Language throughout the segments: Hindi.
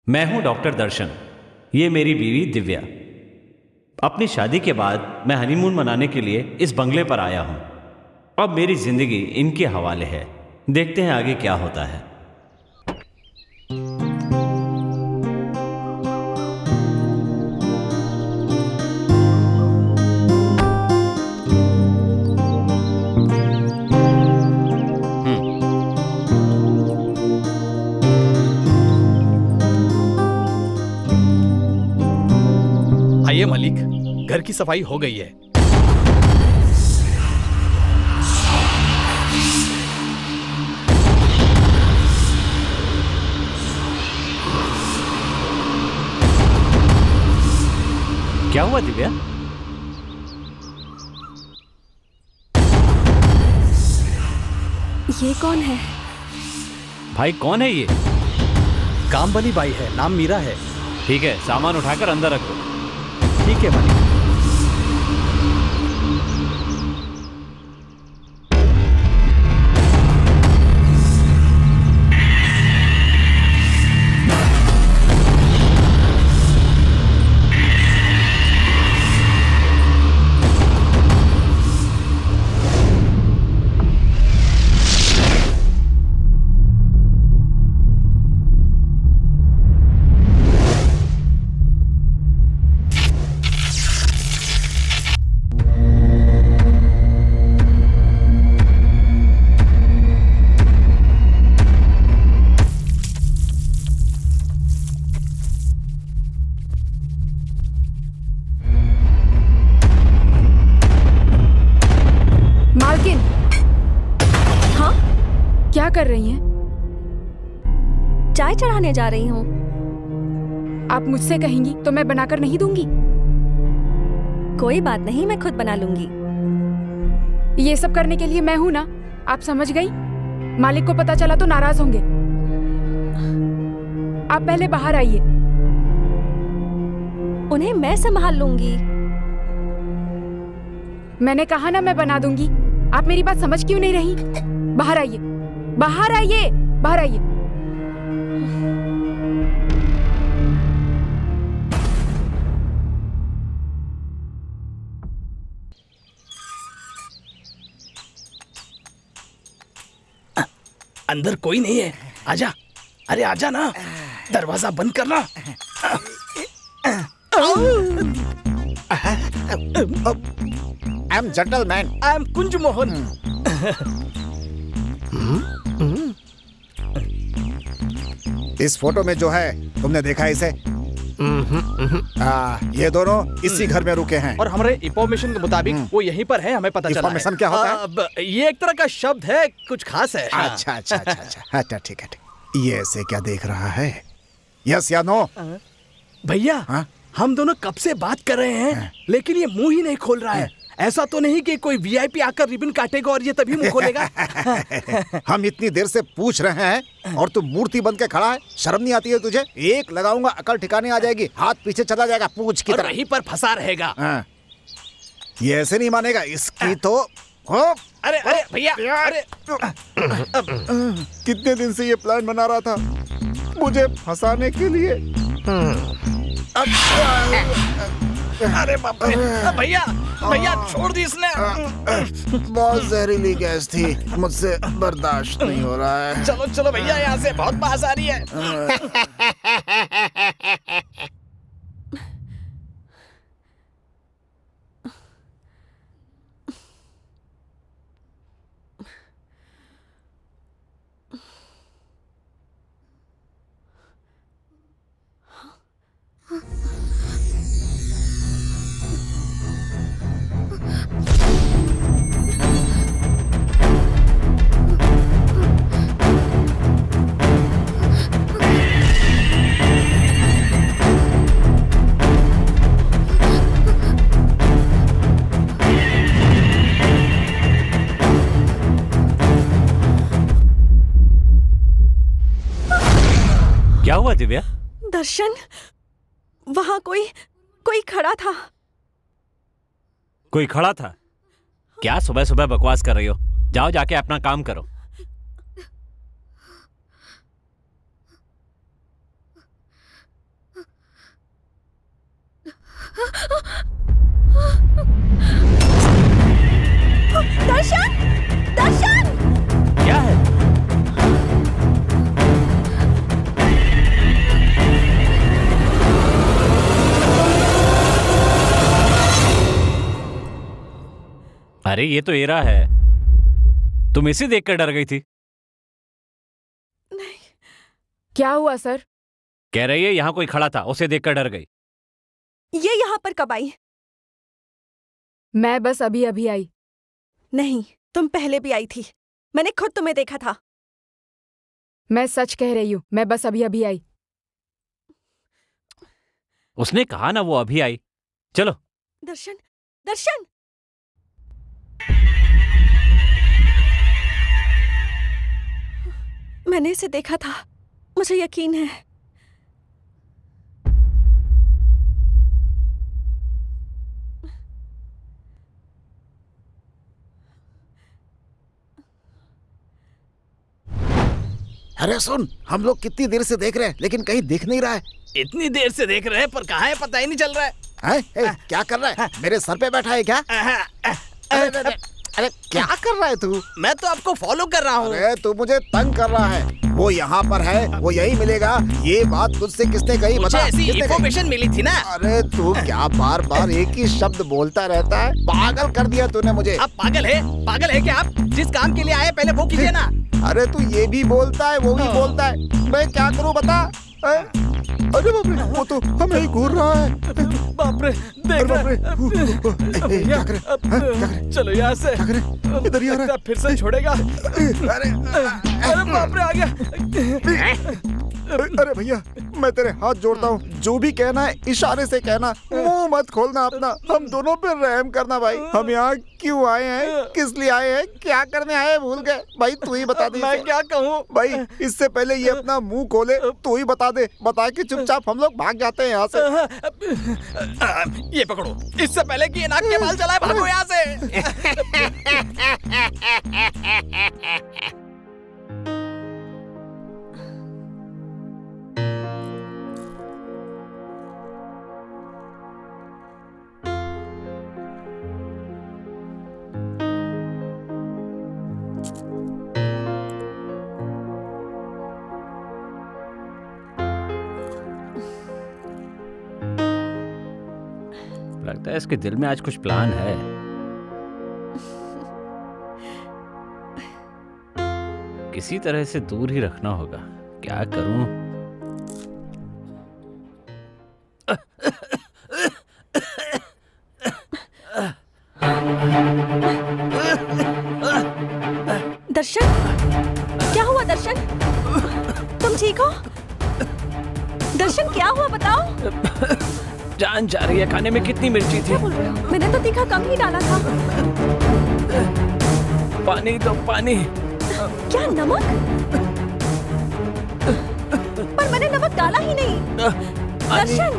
मैं हूं डॉक्टर दर्शन। ये मेरी बीवी दिव्या। अपनी शादी के बाद मैं हनीमून मनाने के लिए इस बंगले पर आया हूं। अब मेरी जिंदगी इनके हवाले है। देखते हैं आगे क्या होता है। आइए मालिक, घर की सफाई हो गई है। क्या हुआ दिव्या? ये कौन है? भाई कौन है ये? काम वाली बाई है, नाम मीरा है। ठीक है, सामान उठाकर अंदर रख दो। ठीक है मालिक। कर रही हैं? चाय चढ़ाने जा रही हूँ। आप मुझसे कहेंगी तो मैं बनाकर नहीं दूंगी। कोई बात नहीं, मैं खुद बना लूंगी। ये सब करने के लिए मैं हूं ना, आप समझ गई? मालिक को पता चला तो नाराज होंगे। आप पहले बाहर आइए। उन्हें मैं संभाल लूंगी। मैंने कहा ना मैं बना दूंगी। आप मेरी बात समझ क्यों नहीं रही? बाहर आइए, बाहर आइए, बाहर आइए। अंदर कोई नहीं है, आजा। अरे आजा ना, दरवाजा बंद करना। I am gentleman, I am Kunj Mohan. इस फोटो में जो है तुमने देखा इसे? ये दोनों इसी घर में रुके हैं और हमारे इंफॉर्मेशन के मुताबिक वो यहीं पर है, हमें पता चला है। इंफॉर्मेशन क्या होता है? ये एक तरह का शब्द है, कुछ खास है। अच्छा अच्छा अच्छा अच्छा अच्छा, ठीक है ठीक। ये ऐसे क्या देख रहा है? यस या नो? भैया हम दोनों कब से बात कर रहे हैं, लेकिन ये मुंह ही नहीं खोल रहा है। ऐसा तो नहीं कि कोई वीआईपी आकर रिबन काटेगा और ये तभी मुंह खोलेगा। हम इतनी देर से पूछ रहे हैं और तू मूर्ति बन के खड़ा है। शर्म नहीं आती है तुझे? एक लगाऊंगा अकल ठिकाने आ जाएगी, हाथ पीछे चला जाएगा पूछ की तरह। वहीं पर फंसा रहेगा। ये ऐसे नहीं मानेगा, इसकी तो अरे अरे भैया, अरे कितने दिन से ये प्लान बना रहा था मुझे फंसाने के लिए। अरे बाप रे, भैया भैया छोड़ दी इसने। बहुत जहरीली गैस थी, मुझसे बर्दाश्त नहीं हो रहा है। चलो चलो भैया, यहाँ से बहुत बास आ रही है। क्या हुआ दिव्या? दर्शन, वहां कोई खड़ा था। कोई खड़ा था? क्या सुबह सुबह बकवास कर रही हो? जाओ जाके अपना काम करो। अरे ये तो एरा है। तुम इसे देखकर डर गई थी। नहीं। क्या हुआ सर? कह रही है यहाँ कोई खड़ा था, उसे देखकर डर गई। ये यहाँ पर कब आई? मैं बस अभी अभी आई। नहीं, तुम पहले भी आई थी। मैंने खुद तुम्हें देखा था। मैं सच कह रही हूँ, मैं बस अभी अभी आई। उसने कहा ना वो अभी आई। चलो। दर्शन, दर्शन। मैंने इसे देखा था, मुझे यकीन है। अरे सुन, हम लोग कितनी देर से देख रहे हैं लेकिन कहीं दिख नहीं रहा है। इतनी देर से देख रहे हैं पर कहाँ है पता ही नहीं चल रहा है। क्या कर रहा है? मेरे सर पे बैठा है क्या? अरे क्या कर रहा है तू? मैं तो आपको फॉलो कर रहा हूँ। अरे तू मुझे तंग कर रहा है। वो यहाँ पर है, वो यही मिलेगा। ये बात तुझसे किसने कही? मुझे ऐसी इन्फॉर्मेशन मिली थी ना। अरे तू क्या बार बार एक ही शब्द बोलता रहता है? पागल कर दिया तूने मुझे। आप पागल है क्या आप? जिस काम के लिए आए पहले वो कीजिए ना। अरे तू ये भी बोलता है, वो भी बोलता है। मैं क्या करूँ बता? अरे बाप रे, वो तो हमें ही घूर रहा है। बाप रे, देख क्या करे? चलो यहाँ से। इधर ही आ रहा है। फिर से छोड़ेगा। अरे बाप रे, आ गया। अरे भैया, मैं तेरे हाथ जोड़ता हूँ, जो भी कहना है इशारे से कहना, मुंह मत खोलना अपना। हम दोनों पे रहम करना भाई। हम यहाँ क्यों आए हैं, किस लिए आए हैं, क्या करने आए हैं, भूल गए भाई। तू ही बता दे। मैं क्या कहूँ भाई? इससे पहले ये अपना मुंह खोले, तू ही बता दे। बता के चुपचाप हम लोग भाग जाते हैं यहाँ से। ये पकड़ो, इससे पहले कि ये नाक के बाल चलाए, भागो यहाँ से। लगता है इसके दिल में आज कुछ प्लान है। किसी तरह से दूर ही रखना होगा। क्या करूं? दर्शन, क्या हुआ दर्शन? तुम ठीक हो? दर्शन क्या हुआ बताओ। जान जा रही है। खाने में कितनी मिर्ची थी? क्या बोल रहे हो? मैंने तो तीखा कम ही डाला था। पानी दो, पानी। क्या नमक? पर मैंने नमक डाला ही नहीं। दर्शन।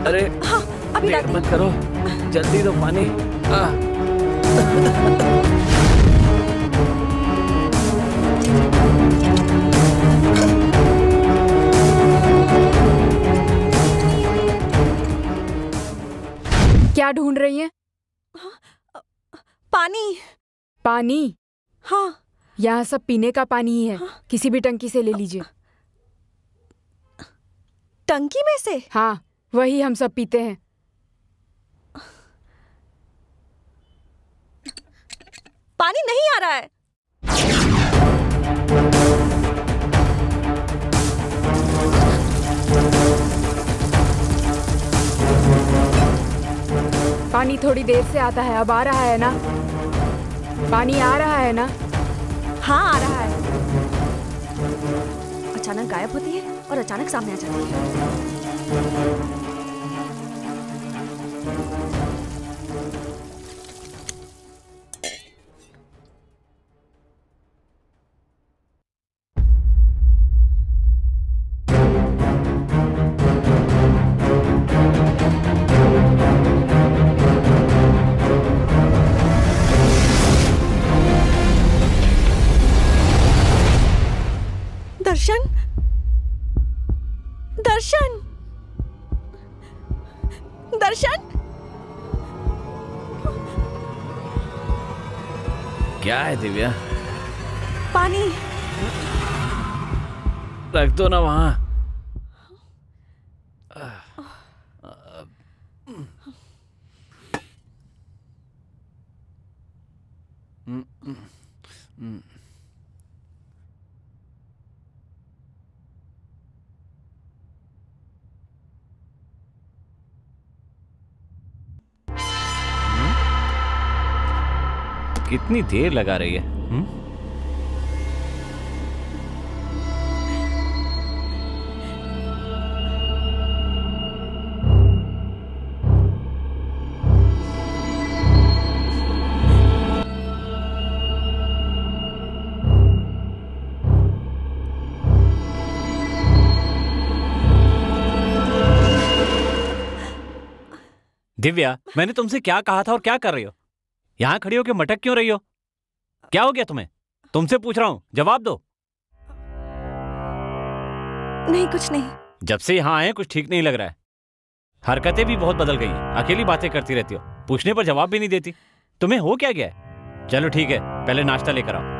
अरे हाँ, अभी देर मत करो, जल्दी दो पानी। क्या ढूंढ रही हैं? पानी। पानी? हाँ। यहाँ सब पीने का पानी ही है। हाँ? किसी भी टंकी से ले लीजिए। टंकी में से? हाँ, वही हम सब पीते हैं। पानी नहीं आ रहा है। पानी थोड़ी देर से आता है, अब आ रहा है ना? पानी आ रहा है ना? हाँ, आ रहा है। अचानक गायब होती है और अचानक सामने आ जाती है। दर्शन, दर्शन, दर्शन। क्या है दिव्या? पानी। रख दो ना वहां। कितनी देर लगा रही है? दिव्या, मैंने तुमसे क्या कहा था और क्या कर रही हो? यहां खड़ी होकर मटक क्यों रही हो? क्या हो गया तुम्हें? तुमसे पूछ रहा हूं, जवाब दो। नहीं, कुछ नहीं। जब से यहां आए कुछ ठीक नहीं लग रहा है। हरकतें भी बहुत बदल गई हैं। अकेली बातें करती रहती हो, पूछने पर जवाब भी नहीं देती। तुम्हें हो क्या गया है? चलो ठीक है, पहले नाश्ता लेकर आओ।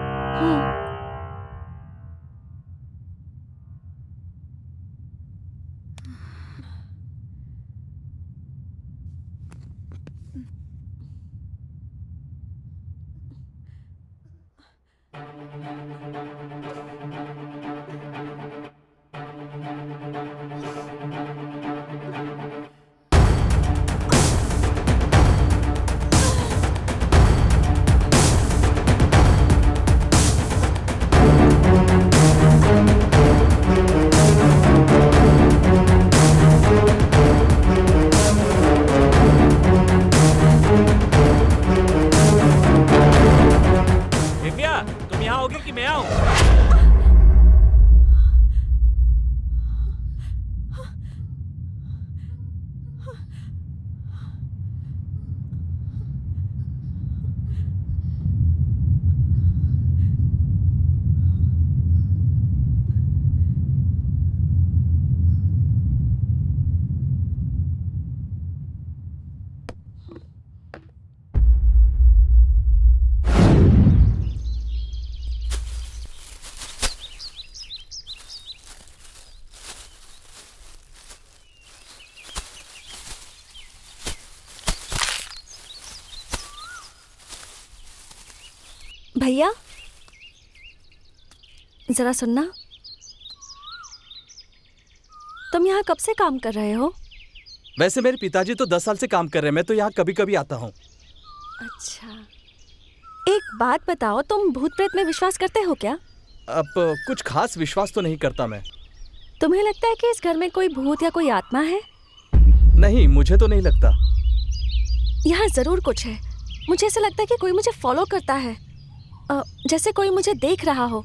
भैया, जरा सुनना। तुम यहाँ कब से काम कर रहे हो? वैसे मेरे पिताजी तो 10 साल से काम कर रहे हैं, मैं तो यहाँ कभी कभी आता हूँ। अच्छा, एक बात बताओ, तुम भूत प्रेत में विश्वास करते हो क्या? अब कुछ खास विश्वास तो नहीं करता मैं। तुम्हें लगता है कि इस घर में कोई भूत या कोई आत्मा है? नहीं, मुझे तो नहीं लगता। यहाँ जरूर कुछ है। मुझे ऐसा लगता है कि कोई मुझे फॉलो करता है, जैसे कोई मुझे देख रहा हो।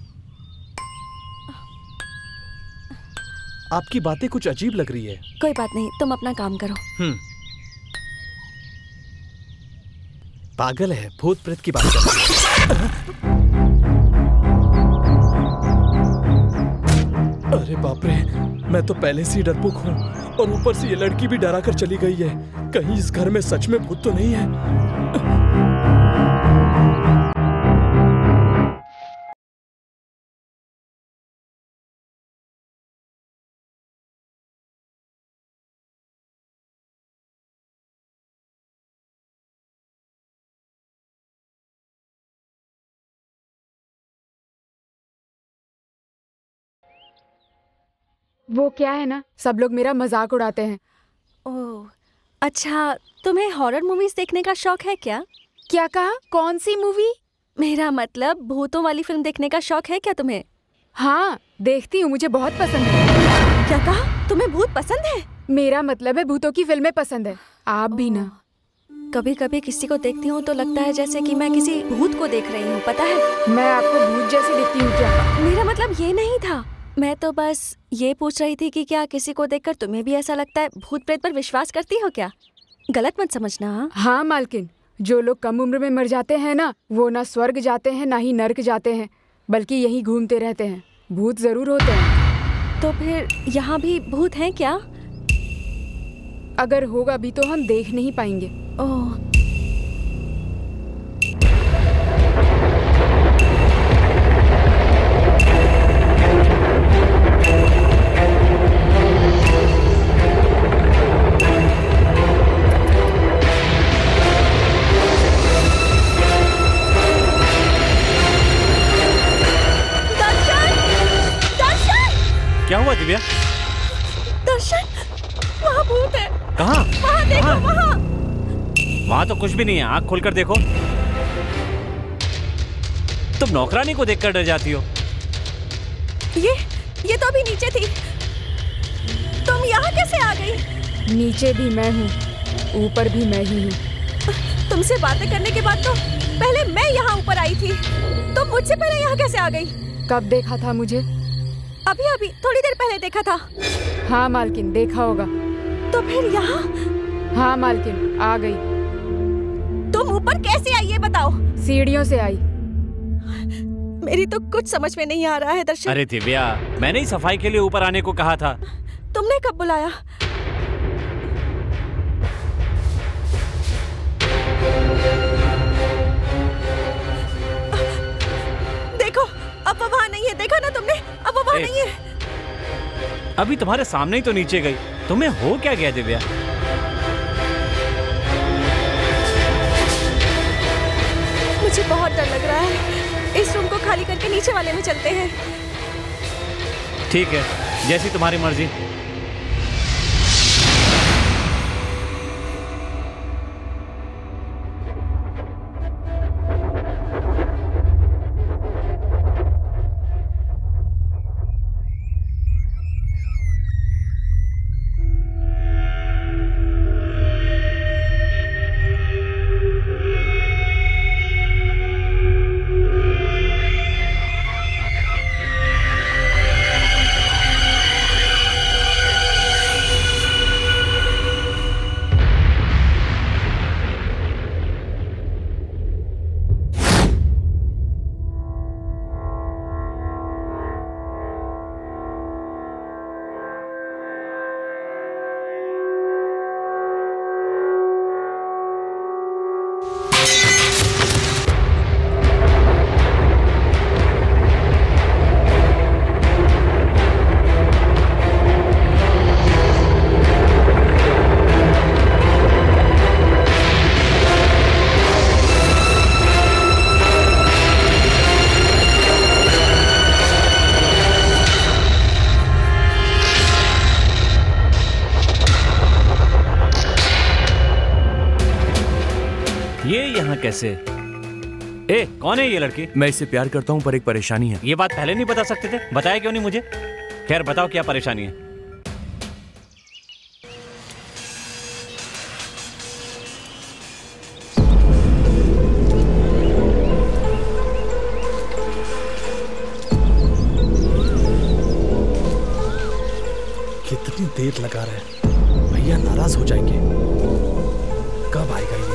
आपकी बातें कुछ अजीब लग रही है। कोई बात नहीं, तुम अपना काम करो। पागल है, भूत प्रेत की बात कर रही है। अरे बाप रे, मैं तो पहले से ही डरपोक हूँ और ऊपर से ये लड़की भी डरा कर चली गई है। कहीं इस घर में सच में भूत तो नहीं है? वो क्या है ना, सब लोग मेरा मजाक उड़ाते हैं। ओह, अच्छा, तुम्हें हॉरर मूवीज देखने का शौक है क्या? क्या कहा? कौन सी मूवी? मेरा मतलब भूतों वाली फिल्म देखने का शौक है क्या तुम्हें? हाँ, देखती हूँ, मुझे बहुत पसंद है। क्या कहा? तुम्हें भूत पसंद है? मेरा मतलब है भूतों की फिल्में पसंद है। आप भी ना? कभी कभी किसी को देखती हूँ तो लगता है जैसे कि मैं किसी भूत को देख रही हूँ, पता है? मैं आपको भूत जैसी दिखती हूँ क्या? मेरा मतलब ये नहीं था। मैं तो बस ये पूछ रही थी कि क्या किसी को देखकर तुम्हें भी ऐसा लगता है? भूत प्रेत पर विश्वास करती हो क्या? गलत मत समझना। हाँ मालकिन, जो लोग कम उम्र में मर जाते हैं ना, वो ना स्वर्ग जाते हैं ना ही नर्क जाते हैं, बल्कि यहीं घूमते रहते हैं। भूत जरूर होते हैं। तो फिर यहाँ भी भूत हैं क्या? अगर होगा भी तो हम देख नहीं पाएंगे। ओह, क्या हुआ दिव्या? दर्शन, वहाँ भूत है। कहाँ? वहाँ देखो, वहाँ। वहाँ तो कुछ भी नहीं है, आँख खोलकर देखो। तुम नौकरानी को देखकर डर जाती हो। ये तो अभी नीचे थी। तुम यहाँ कैसे आ गई? नीचे भी मैं हूँ, ऊपर भी मैं ही हूँ। तुमसे बातें करने के बाद तो पहले मैं यहाँ ऊपर आई थी। तुम मुझसे पहले यहाँ कैसे आ गई? कब देखा था मुझे? अभी थोड़ी देर पहले देखा था। हाँ मालकिन, देखा होगा। तो फिर यहाँ? हाँ मालकिन, आ गई। तुम ऊपर कैसे आई ये बताओ? सीढ़ियों से आई। मेरी तो कुछ समझ में नहीं आ रहा है दर्शन। अरे दिव्या, मैंने ही सफाई के लिए ऊपर आने को कहा था। तुमने कब बुलाया? देखो, अब वो वहाँ नहीं है। देखा ना तुमने? अब वो वहाँ नहीं है। अभी तुम्हारे सामने ही तो नीचे गई। तुम्हें हो क्या गया दिव्या? मुझे बहुत डर लग रहा है। इस रूम को खाली करके नीचे वाले में चलते हैं। ठीक है, जैसी तुम्हारी मर्जी। कैसे? ए, कौन है ये लड़की? मैं इससे प्यार करता हूँ पर एक परेशानी है। ये बात पहले नहीं बता सकते थे? बताया क्यों नहीं मुझे? खैर बताओ क्या परेशानी है? कितनी देर लगा रहे हैं, भैया नाराज हो जाएंगे। कब आएगा ये?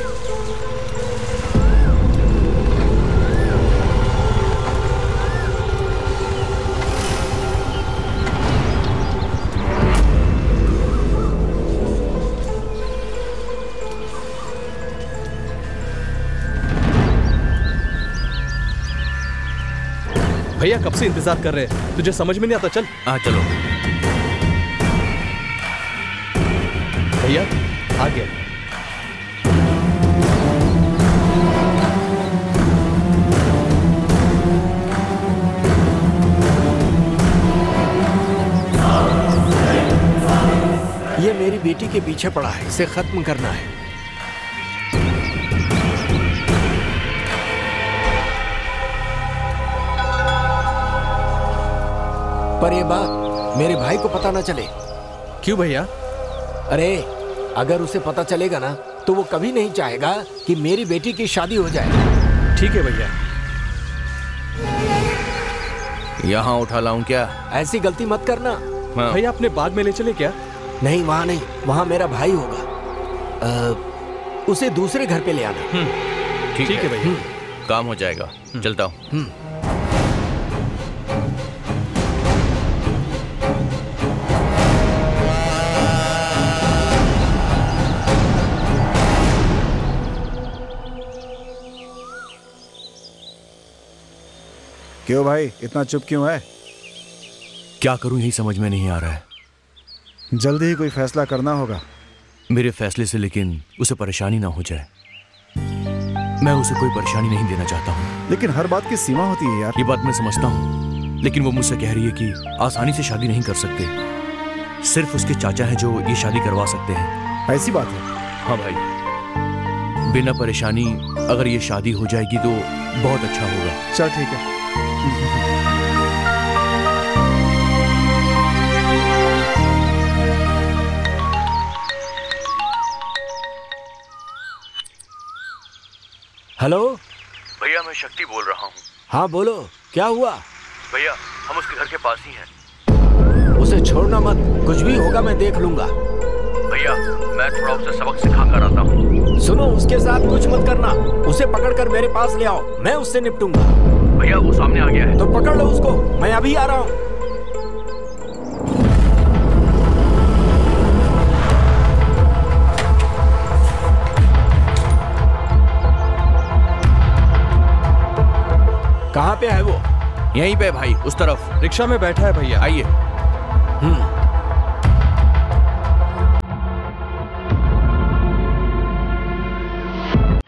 भैया कब से इंतजार कर रहे हैं, तुझे समझ में नहीं आता? चल। हाँ चलो। भैया आ गया। ये मेरी बेटी के पीछे पड़ा है, इसे खत्म करना है। पर ये बात मेरे भाई को पता ना चले। क्यों भैया? अरे अगर उसे पता चलेगा ना तो वो कभी नहीं चाहेगा कि मेरी बेटी की शादी हो जाए। ठीक है भैया। यहाँ उठा लाऊं क्या? ऐसी गलती मत करना। हाँ। भैया अपने बाग में ले चले क्या? नहीं वहाँ नहीं, वहाँ मेरा भाई होगा। उसे दूसरे घर पे ले आना। ठीक है भैया, काम हो जाएगा। चलता हूँ। क्यों भाई इतना चुप क्यों है? क्या करूं यही समझ में नहीं आ रहा है। जल्दी ही कोई फैसला करना होगा। मेरे फैसले से लेकिन उसे परेशानी ना हो जाए। मैं उसे कोई परेशानी नहीं देना चाहता हूँ। लेकिन हर बात की सीमा होती है यार। ये बात मैं समझता हूँ, लेकिन वो मुझसे कह रही है कि आसानी से शादी नहीं कर सकते, सिर्फ उसके चाचा हैं जो ये शादी करवा सकते हैं। ऐसी बात है? हाँ भाई, बिना परेशानी अगर ये शादी हो जाएगी तो बहुत अच्छा होगा। चल ठीक है। हेलो भैया, मैं शक्ति बोल रहा हूँ। हाँ बोलो, क्या हुआ? भैया, हम उसके घर के पास ही हैं। उसे छोड़ना मत, कुछ भी होगा मैं देख लूंगा। भैया, मैं थोड़ा उसे सबक सिखा कर आता हूँ। सुनो, उसके साथ कुछ मत करना, उसे पकड़कर मेरे पास ले आओ, मैं उससे निपटूंगा। भैया, वो सामने आ गया है। तो पकड़ लो उसको, मैं अभी आ रहा हूँ। कहाँ पे है वो? यहीं पे भाई, उस तरफ रिक्शा में बैठा है भैया। आइए।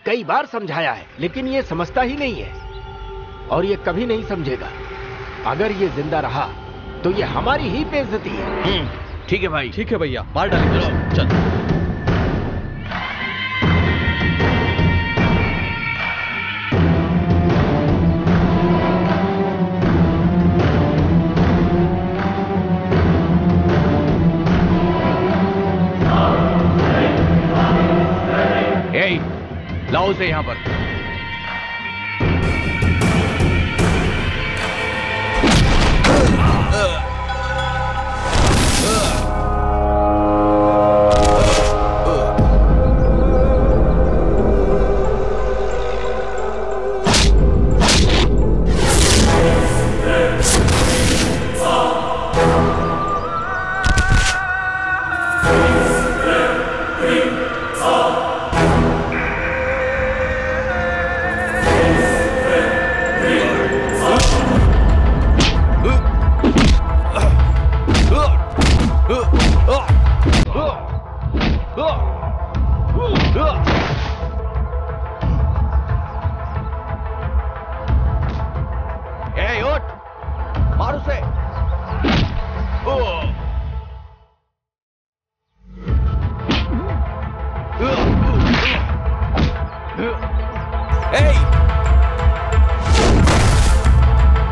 कई बार समझाया है, लेकिन ये समझता ही नहीं है और ये कभी नहीं समझेगा। अगर ये जिंदा रहा तो ये हमारी ही बेइज्जती है। ठीक है भाई। ठीक है भैया, मार डालेंगे। चल। लाओ उसे यहाँ पर।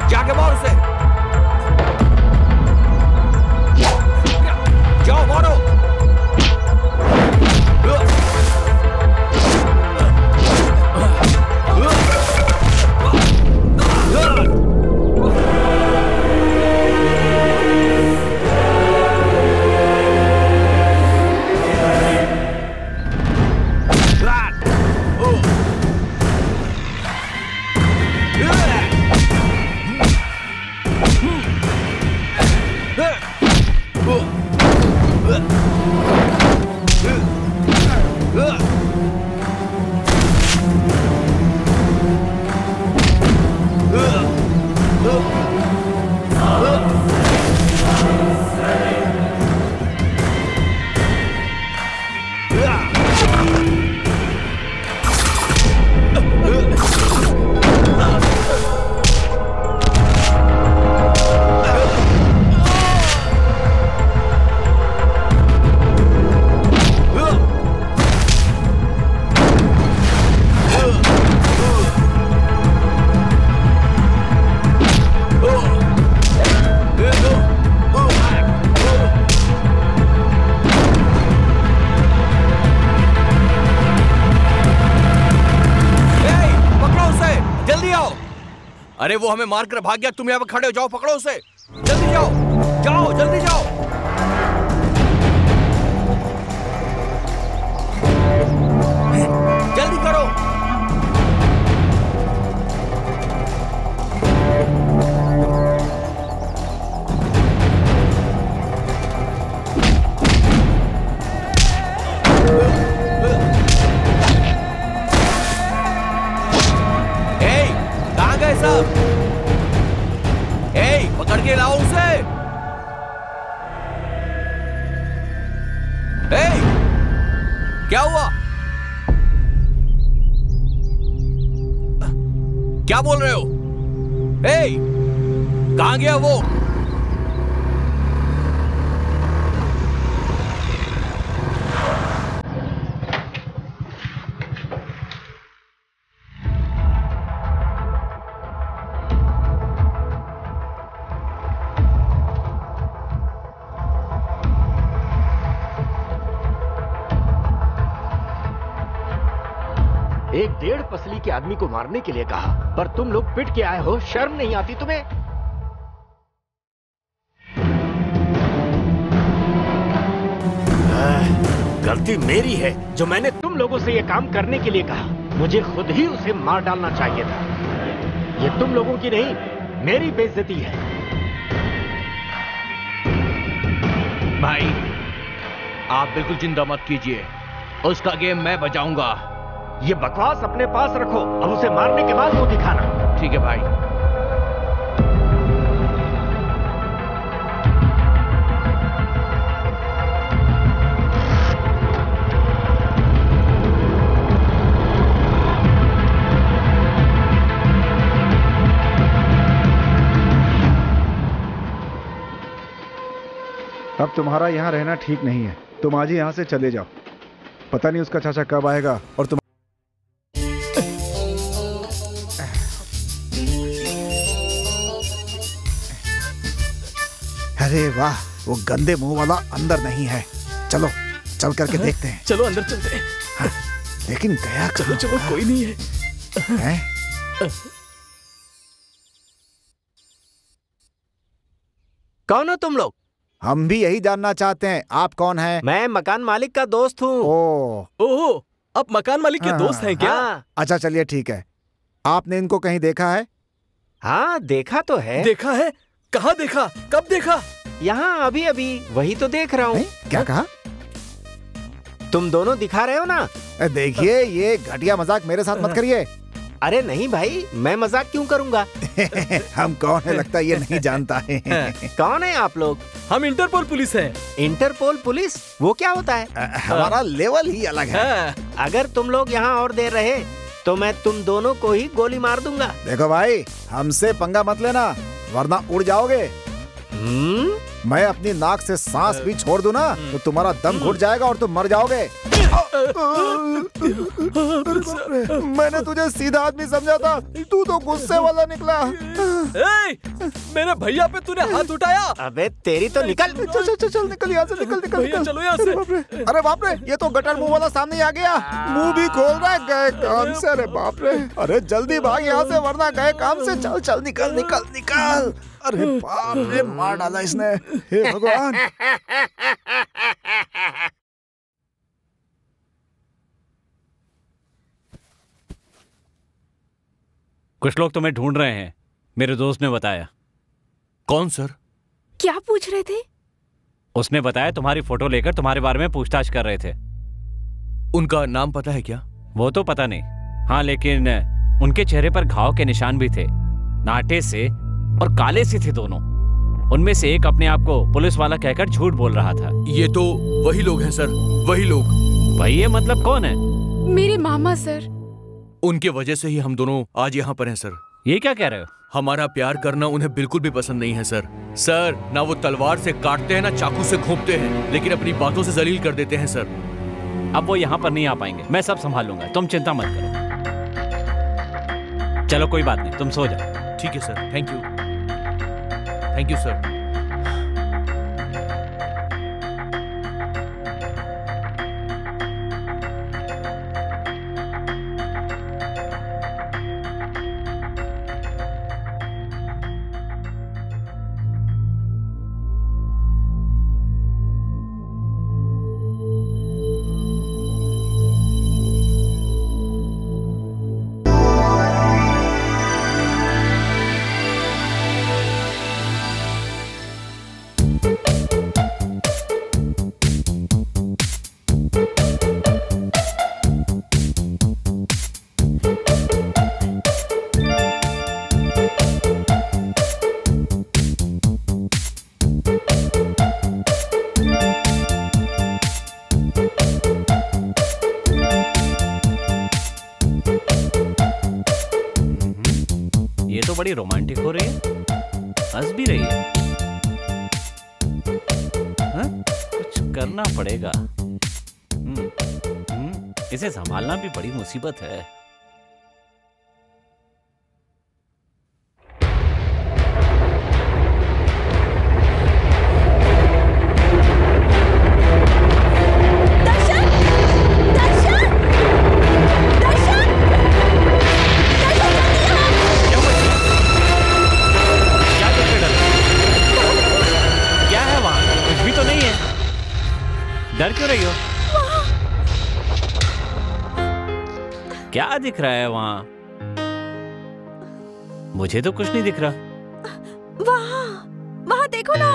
जाके मार उसे। जाओ मारो। अरे वो हमें मारकर भाग गया, तुम यहाँ पे खड़े हो, जाओ पकड़ो उसे, जल्दी जाओ, जाओ जल्दी जाओ। जल्दी करो। पकड़ के लाओ उसे। क्या हुआ? क्या बोल रहे हो? कहाँ गया वो? एक 1.5 पसली के आदमी को मारने के लिए कहा, पर तुम लोग पिट के आए हो। शर्म नहीं आती तुम्हें? गलती मेरी है जो मैंने तुम लोगों से यह काम करने के लिए कहा। मुझे खुद ही उसे मार डालना चाहिए था। ये तुम लोगों की नहीं, मेरी बेइज्जती है। भाई, आप बिल्कुल चिंता मत कीजिए, उसका गेम मैं बजाऊंगा। ये बकवास अपने पास रखो, अब उसे मारने के बाद वो दिखाना। ठीक है भाई। अब तुम्हारा यहाँ रहना ठीक नहीं है। तुम आज ही यहाँ से चले जाओ। पता नहीं उसका चाचा कब आएगा और तुम। अरे वाह, वो गंदे मुंह वाला अंदर नहीं है। चलो चल करके देखते हैं। चलो अंदर चलते हैं। हाँ, लेकिन गया चलो चलो, कोई नहीं है। कौन हो तुम लोग? हम भी यही जानना चाहते हैं। आप कौन हैं? मैं मकान मालिक का दोस्त हूँ। ओह, आप मकान मालिक के दोस्त हैं क्या? हाँ। अच्छा चलिए ठीक है। आपने इनको कहीं देखा है? हाँ देखा तो है। देखा है? कहाँ देखा? कब देखा? यहाँ अभी अभी, वही तो देख रहा हूँ। क्या कहा? तुम दोनों दिखा रहे हो ना? देखिए, ये घटिया मजाक मेरे साथ मत करिए। अरे नहीं भाई, मैं मजाक क्यों करूँगा? हम कौन है लगता है ये नहीं जानता है। कौन है आप लोग? हम इंटरपोल पुलिस हैं। Interpol police? वो क्या होता है? हमारा लेवल ही अलग है। अगर तुम लोग यहाँ और देर रहे तो मैं तुम दोनों को ही गोली मार दूंगा। देखो भाई, हमसे पंगा मत लेना वरना उड़ जाओगे। मैं अपनी नाक से सांस भी छोड़ दूं ना तो तुम्हारा दम घुट जाएगा और तुम मर जाओगे। मैंने तुझे सीधा आदमी समझा था, तू तो गुस्से वाला निकला। मेरे भैया पे तूने हाथ उठाया। अबे तेरी तो निकल। चल निकल यहाँ से, निकल निकल भैया चलो यहाँ से। अरे बाप रे, ये तो गटर मुंह वाला सामने आ गया। मुंह भी खोल रहा है, गए काम से। अरे बाप रे, अरे जल्दी भाग यहाँ से वरना गए काम से। चल चल निकल निकल निकल। अरे बाप रे, मार डाला इसने। हे भगवान। कुछ लोग तुम्हें ढूंढ रहे हैं, मेरे दोस्त ने बताया। कौन सर? क्या पूछ रहे थे? उसने बताया तुम्हारी फोटो लेकर तुम्हारे बारे में पूछताछ कर रहे थे। उनका नाम पता है क्या? वो तो पता नहीं। हाँ, लेकिन उनके चेहरे पर घाव के निशान भी थे, नाटे से और काले से थे दोनों। उनमें से एक अपने आप को पुलिस वाला कहकर झूठ बोल रहा था। ये तो वही लोग हैं सर, वही लोग। वही है मतलब कौन है? मेरे मामा सर। उनके वजह से ही हम दोनों आज यहाँ पर हैं सर। ये क्या कह रहे हो? हमारा प्यार करना उन्हें बिल्कुल भी पसंद नहीं है सर। सर, ना वो तलवार से काटते हैं ना चाकू से घोंपते हैं, लेकिन अपनी बातों से जलील कर देते हैं सर। अब वो यहाँ पर नहीं आ पाएंगे, मैं सब संभाल लूंगा, तुम चिंता मत करो। चलो कोई बात नहीं, तुम सो जाओ। ठीक है sir, thank you. Thank you sir. बड़ी रोमांटिक हो रही है। हंस भी रही है। हाँ? कुछ करना पड़ेगा। इसे संभालना भी बड़ी मुसीबत है। डर क्यों रही हो? क्या दिख रहा है वहां? मुझे तो कुछ नहीं दिख रहा। वहां देखो ना।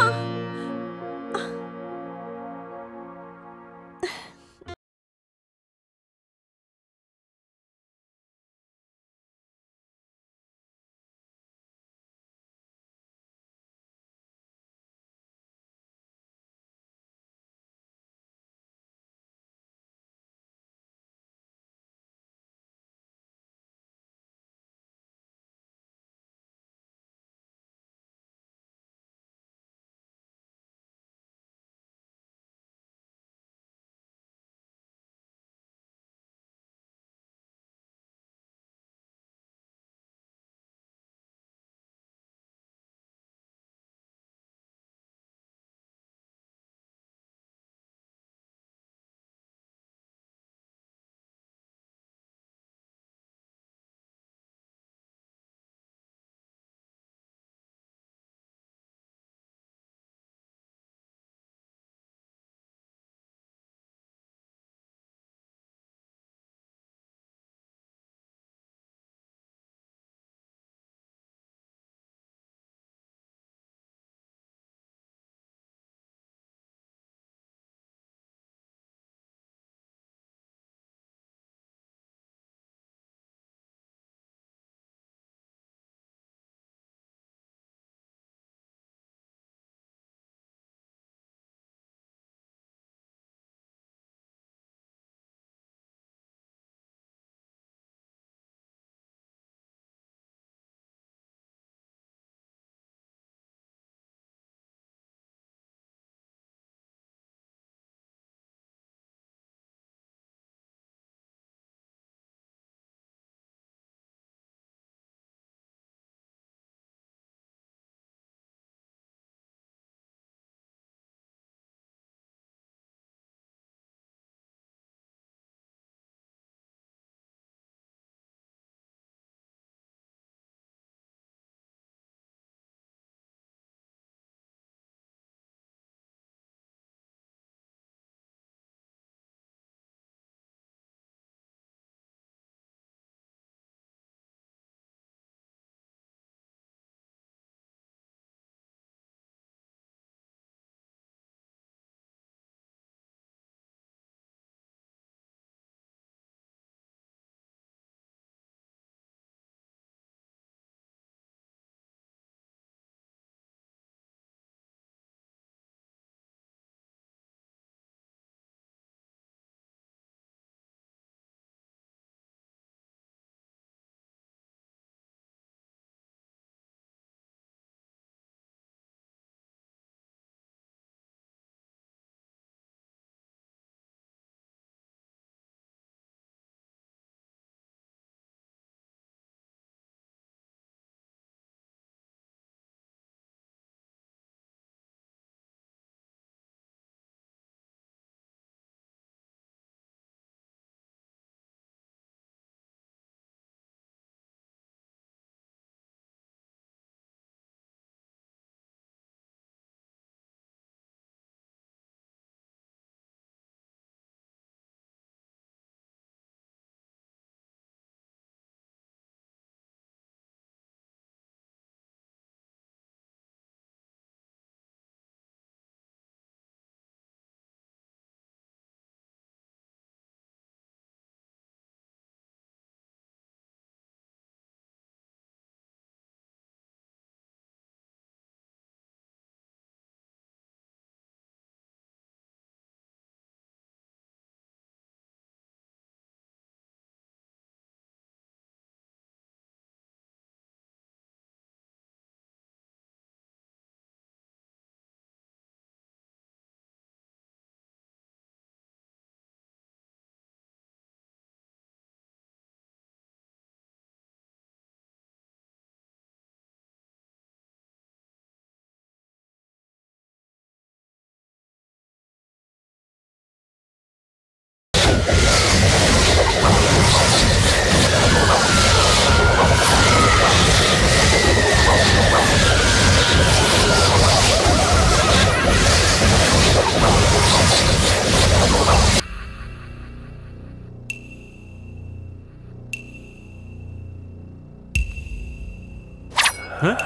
हाँ?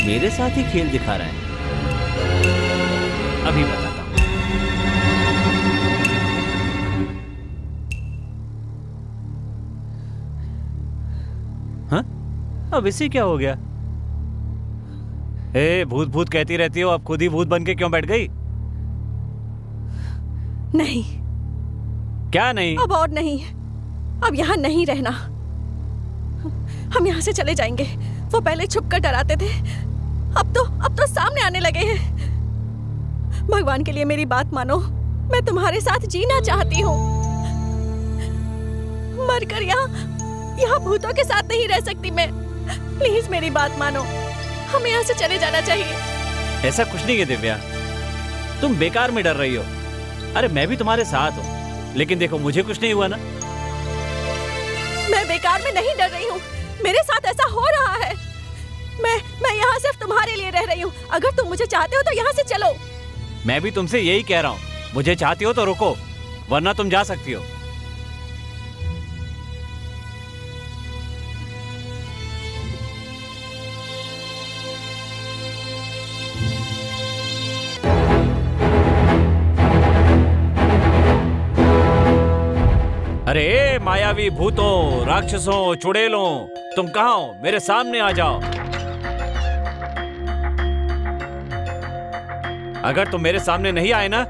मेरे साथ ही खेल दिखा रहा है। अभी बताता हूं। हाँ? अब इसे क्या हो गया? ए, भूत भूत कहती रहती हो, अब खुद ही भूत बन के क्यों बैठ गई? नहीं। क्या नहीं? अब और नहीं, अब यहाँ नहीं रहना। हम यहाँ से चले जाएंगे। वो पहले छुप कर डराते थे, अब तो सामने आने लगे हैं। भगवान के लिए मेरी बात मानो, मैं तुम्हारे साथ जीना चाहती हूँ। मरकर यहाँ भूतों के साथ नहीं रह सकती मैं। प्लीज मेरी बात मानो, हमें यहाँ से चले जाना चाहिए। ऐसा कुछ नहीं है दिव्या, तुम बेकार में डर रही हो। अरे मैं भी तुम्हारे साथ हूँ, लेकिन देखो मुझे कुछ नहीं हुआ ना। मैं बेकार में नहीं डर रही हूँ, मेरे साथ ऐसा हो रहा है। मैं यहाँ सिर्फ तुम्हारे लिए रह रही हूँ। अगर तुम मुझे चाहते हो तो यहाँ से चलो। मैं भी तुमसे यही कह रहा हूँ, मुझे चाहती हो तो रुको, वरना तुम जा सकती हो। अरे मायावी भूतों, राक्षसों, चुड़ैलों, तुम कहाँ हो? मेरे सामने आ जाओ। अगर तुम मेरे सामने नहीं आए ना,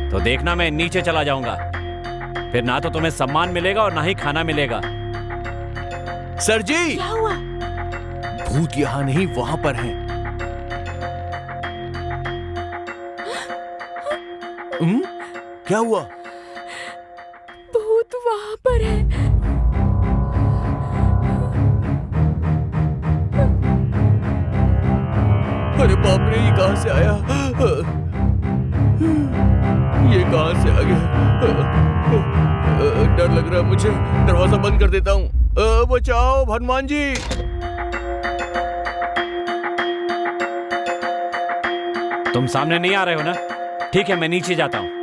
तो देखना मैं नीचे चला जाऊंगा। फिर ना तो तुम्हें सम्मान मिलेगा और ना ही खाना मिलेगा। सर जी, क्या हुआ? भूत यहाँ नहीं, वहां पर हैं। क्या हुआ? भूत वहां पर है। अरे बाप रे, ये कहां से आया? ये कहां से आ गया? डर लग रहा है मुझे, दरवाजा बंद कर देता हूँ। बचाओ हनुमान जी। तुम सामने नहीं आ रहे हो ना? ठीक है, मैं नीचे जाता हूं।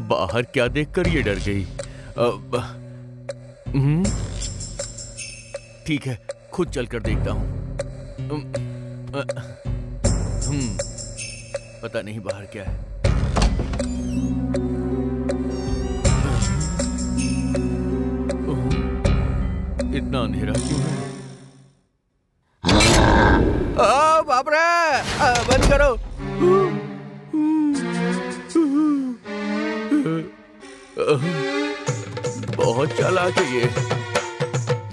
बाहर क्या देखकर ये डर गई? ठीक है, खुद चलकर देखता हूं। पता नहीं बाहर क्या है। इतना अंधेरा क्यों है? बाप रे, बंद करो। बहुत चालाक है ये।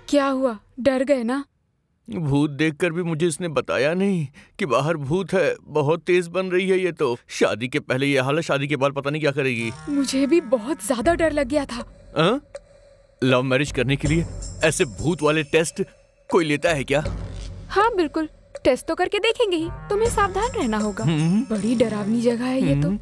क्या हुआ, डर गए ना? भूत देखकर भी मुझे इसने बताया नहीं कि बाहर भूत है। बहुत तेज बन रही है ये तो। शादी के पहले ये हाल है, शादी के बाद पता नहीं क्या करेगी। मुझे भी बहुत ज्यादा डर लग गया था। लव मैरिज करने के लिए ऐसे भूत वाले टेस्ट कोई लेता है क्या? हाँ बिल्कुल, टेस्ट तो करके देखेंगे ही। तुम्हें सावधान रहना होगा। बड़ी डरावनी जगह है ये तो।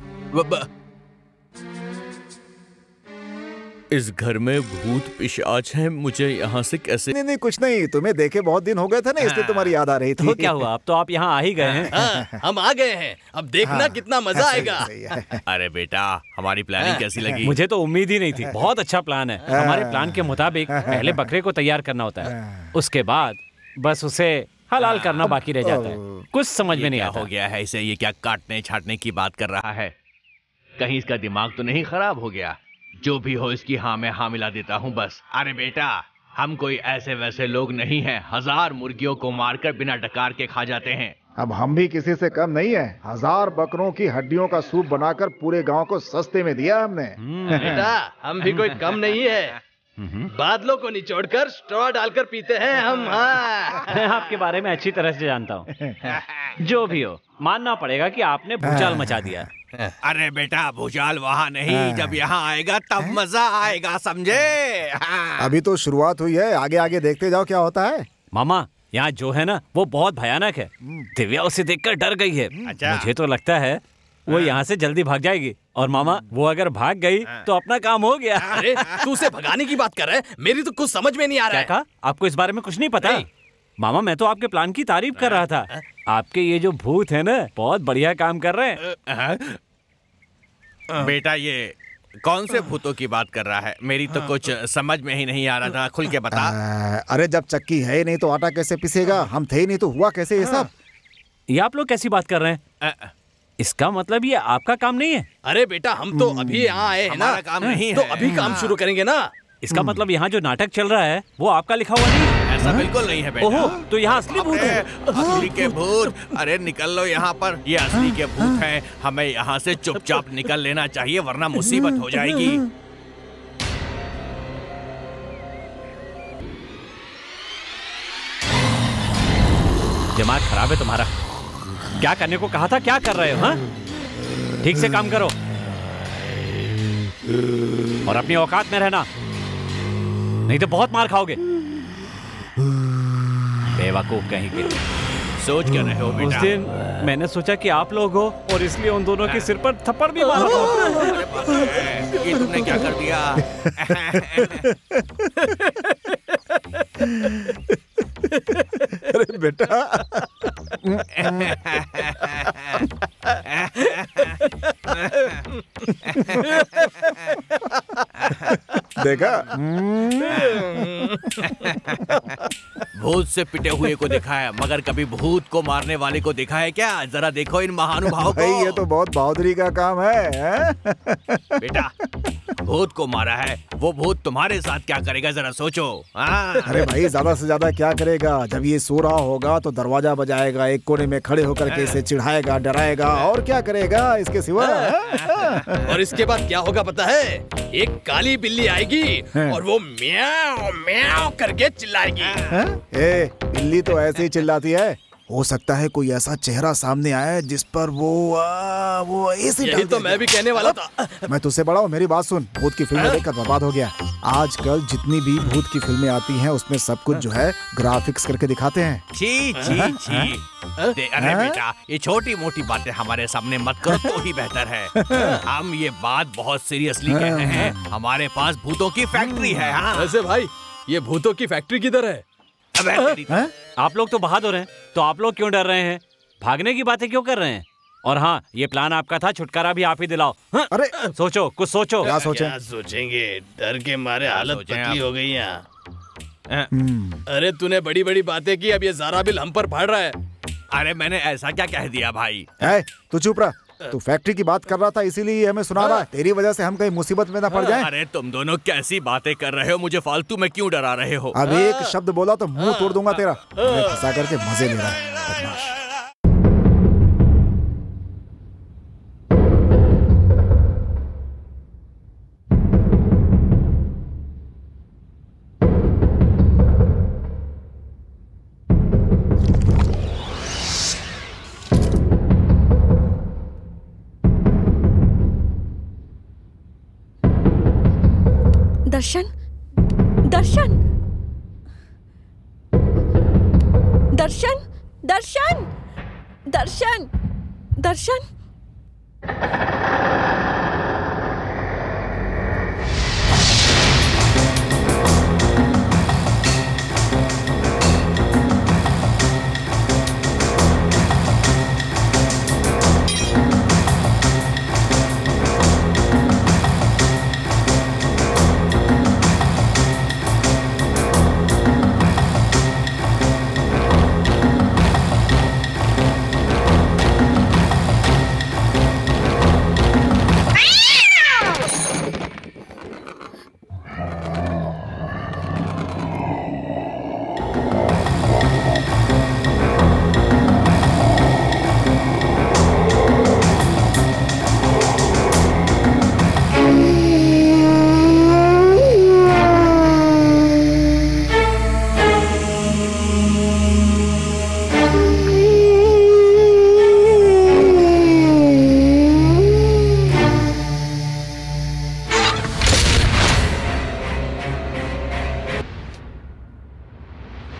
इस घर में भूत पिशाच हैं, मुझे यहाँ से कैसे? नहीं कुछ नहीं, तुम्हें देखे बहुत दिन हो गए थे ना, इसलिए तुम्हारी याद आ रही थी। तो क्या हुआ, अब तो आप यहाँ आ ही गए हैं। हम आ गए हैं, अब देखना कितना मजा आएगा। अरे बेटा, हमारी प्लानिंग कैसी लगी? मुझे तो उम्मीद ही नहीं थी। बहुत अच्छा प्लान है। हमारे प्लान के मुताबिक पहले बकरे को तैयार करना होता है, उसके बाद बस उसे हलाल करना बाकी रह जाता है। कुछ समझ में नहीं आता। हो गया है इसे, ये क्या काटने छाटने की बात कर रहा है? कहीं इसका दिमाग तो नहीं खराब हो गया? जो भी हो इसकी हाँ में हाँ मिला देता हूँ बस। अरे बेटा, हम कोई ऐसे वैसे लोग नहीं हैं। 1000 मुर्गियों को मारकर बिना डकार के खा जाते हैं। अब हम भी किसी से कम नहीं है। 1000 बकरों की हड्डियों का सूप बनाकर पूरे गांव को सस्ते में दिया हमने। बेटा, हम भी कोई कम नहीं है। बादलों को निचोड़कर स्ट्रॉ डालकर पीते हैं हम। मैं आपके बारे में अच्छी तरह से जानता हूँ। जो भी हो, मानना पड़ेगा कि आपने भूचाल मचा दिया। अरे बेटा, भूचाल वहाँ नहीं, जब यहाँ आएगा तब मजा आएगा, समझे? अभी तो शुरुआत हुई है, आगे आगे देखते जाओ क्या होता है। मामा, यहाँ जो है ना वो बहुत भयानक है। दिव्या उसे देखकर डर गई है। अच्छा। मुझे तो लगता है वो यहाँ से जल्दी भाग जाएगी। और मामा, वो अगर भाग गई तो अपना काम हो गया। अरे तू उसे भगाने की बात कर रहा है, मेरी तो कुछ समझ में नहीं आ रहा है। क्या कहा? आपको इस बारे में कुछ नहीं पता? मामा, मैं तो आपके प्लान की तारीफ कर रहा था। आपके ये जो भूत है ना, बहुत बढ़िया काम कर रहे हैं। बेटा, ये कौन से भूतों की बात कर रहा है? मेरी तो कुछ समझ में ही नहीं आ रहा था, खुल के बता। अरे जब चक्की है ही नहीं तो आटा कैसे पिसेगा? हम थे ही नहीं तो हुआ कैसे ये सब? ये आप लोग कैसी बात कर रहे हैं? इसका मतलब ये आपका काम नहीं है? अरे बेटा, हम तो अभी यहाँ आए हैं ना, हमारा काम नहीं तो है। अभी काम शुरू करेंगे ना। इसका मतलब यहाँ जो नाटक चल रहा है वो आपका लिखा हुआ नहीं है? ऐसा बिल्कुल नहीं है बेटा। ओहो, तो यहाँ असली भूत है। असली के भूत? अरे निकल लो यहाँ पर, ये असली के भूत हैं। हमें यहाँ से चुपचाप निकल लेना चाहिए, वरना मुसीबत हो जाएगी। दिमाग खराब है तुम्हारा। क्या करने को कहा था, क्या कर रहे हो? हाँ, ठीक से काम करो और अपनी औकात में रहना, नहीं तो बहुत मार खाओगे। बेवकूफ कहीं के। सोच क्या रहे हो बेटा? उस दिन मैंने सोचा कि आप लोग हो और इसलिए उन दोनों के सिर पर थप्पड़ भी मारा था। ये तुमने क्या कर दिया? अरे बेटा, देखा? भूत से पिटे हुए को देखा है, मगर कभी भूत को मारने वाले को देखा है क्या? जरा देखो इन महानुभावों को। भाई ये तो बहुत बहादुरी का काम है। बेटा, भूत को मारा है, वो भूत तुम्हारे साथ क्या करेगा जरा सोचो। अरे भाई, ज्यादा से ज्यादा क्या करेगा? जब ये सो रहा होगा तो दरवाजा बजाएगा, एक कोने में खड़े होकर के इसे चिढ़ाएगा, डराएगा, और क्या करेगा इसके सिवा? और इसके बाद क्या होगा पता है? एक काली बिल्ली आएगी और वो म्याऊ म्याऊ करके चिल्लाएगी। ए, बिल्ली तो ऐसे ही चिल्लाती है। हो सकता है कोई ऐसा चेहरा सामने आए जिस पर वो ऐसे यही तो मैं भी कहने वाला था। मैं तुझसे बड़ा हूँ, मेरी बात सुन। भूत की फिल्में देखकर बर्बाद हो गया। आजकल जितनी भी भूत की फिल्में आती हैं उसमें सब कुछ जो है ग्राफिक्स करके दिखाते हैं। छी छी छी। अरे बेटा, ये छोटी मोटी बातें हमारे सामने मत करो तो ही बेहतर है। हम ये बात बहुत सीरियसली कह रहे हैं। हमारे पास भूतों की फैक्ट्री है। वैसे भाई, ये भूतों की फैक्ट्री किधर है? आप लोग तो बहादुर हैं, तो आप लोग क्यों डर रहे हैं? भागने की बातें क्यों कर रहे हैं? और हाँ, ये प्लान आपका था, छुटकारा भी आप ही दिलाओ। हाँ? अरे सोचो, कुछ सोचो। क्या सोचें? क्या सोचेंगे? डर के मारे हालत पतली हो गई यहाँ। अरे तूने बड़ी बड़ी बातें की, अब ये सारा बिल हम पर फाड़ रहा है। अरे मैंने ऐसा क्या कह दिया भाई? तू चुप रहा। तू फैक्ट्री की बात कर रहा था, इसीलिए हमें सुना रहा है। तेरी वजह से हम कहीं मुसीबत में ना पड़ जाएं। अरे तुम दोनों कैसी बातें कर रहे हो? मुझे फालतू में क्यों डरा रहे हो? अब एक शब्द बोला तो मुंह तोड़ दूंगा तेरा। फंसा करके मजे ले रहा है बदमाश। दर्शन, दर्शन, दर्शन, दर्शन, दर्शन, दर्शन।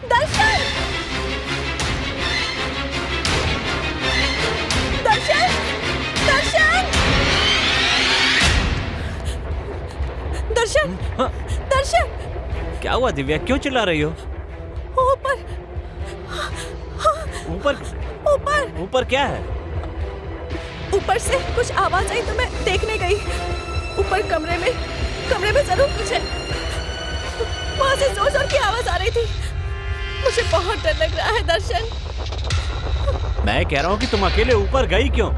दर्शन! दर्शन! दर्शन! दर्शन! दर्शन! क्या हुआ दिव्या, क्यों चिल्ला रही हो? ऊपर ऊपर ऊपर ऊपर क्या है? ऊपर से कुछ आवाज आई तो मैं देखने गई। ऊपर कमरे में जरूर कुछ है। वहां से जोर जोर की आवाज आ रही थी। मुझे बहुत डर लग रहा है दर्शन। मैं कह रहा हूँ कि तुम अकेले ऊपर गई क्यों?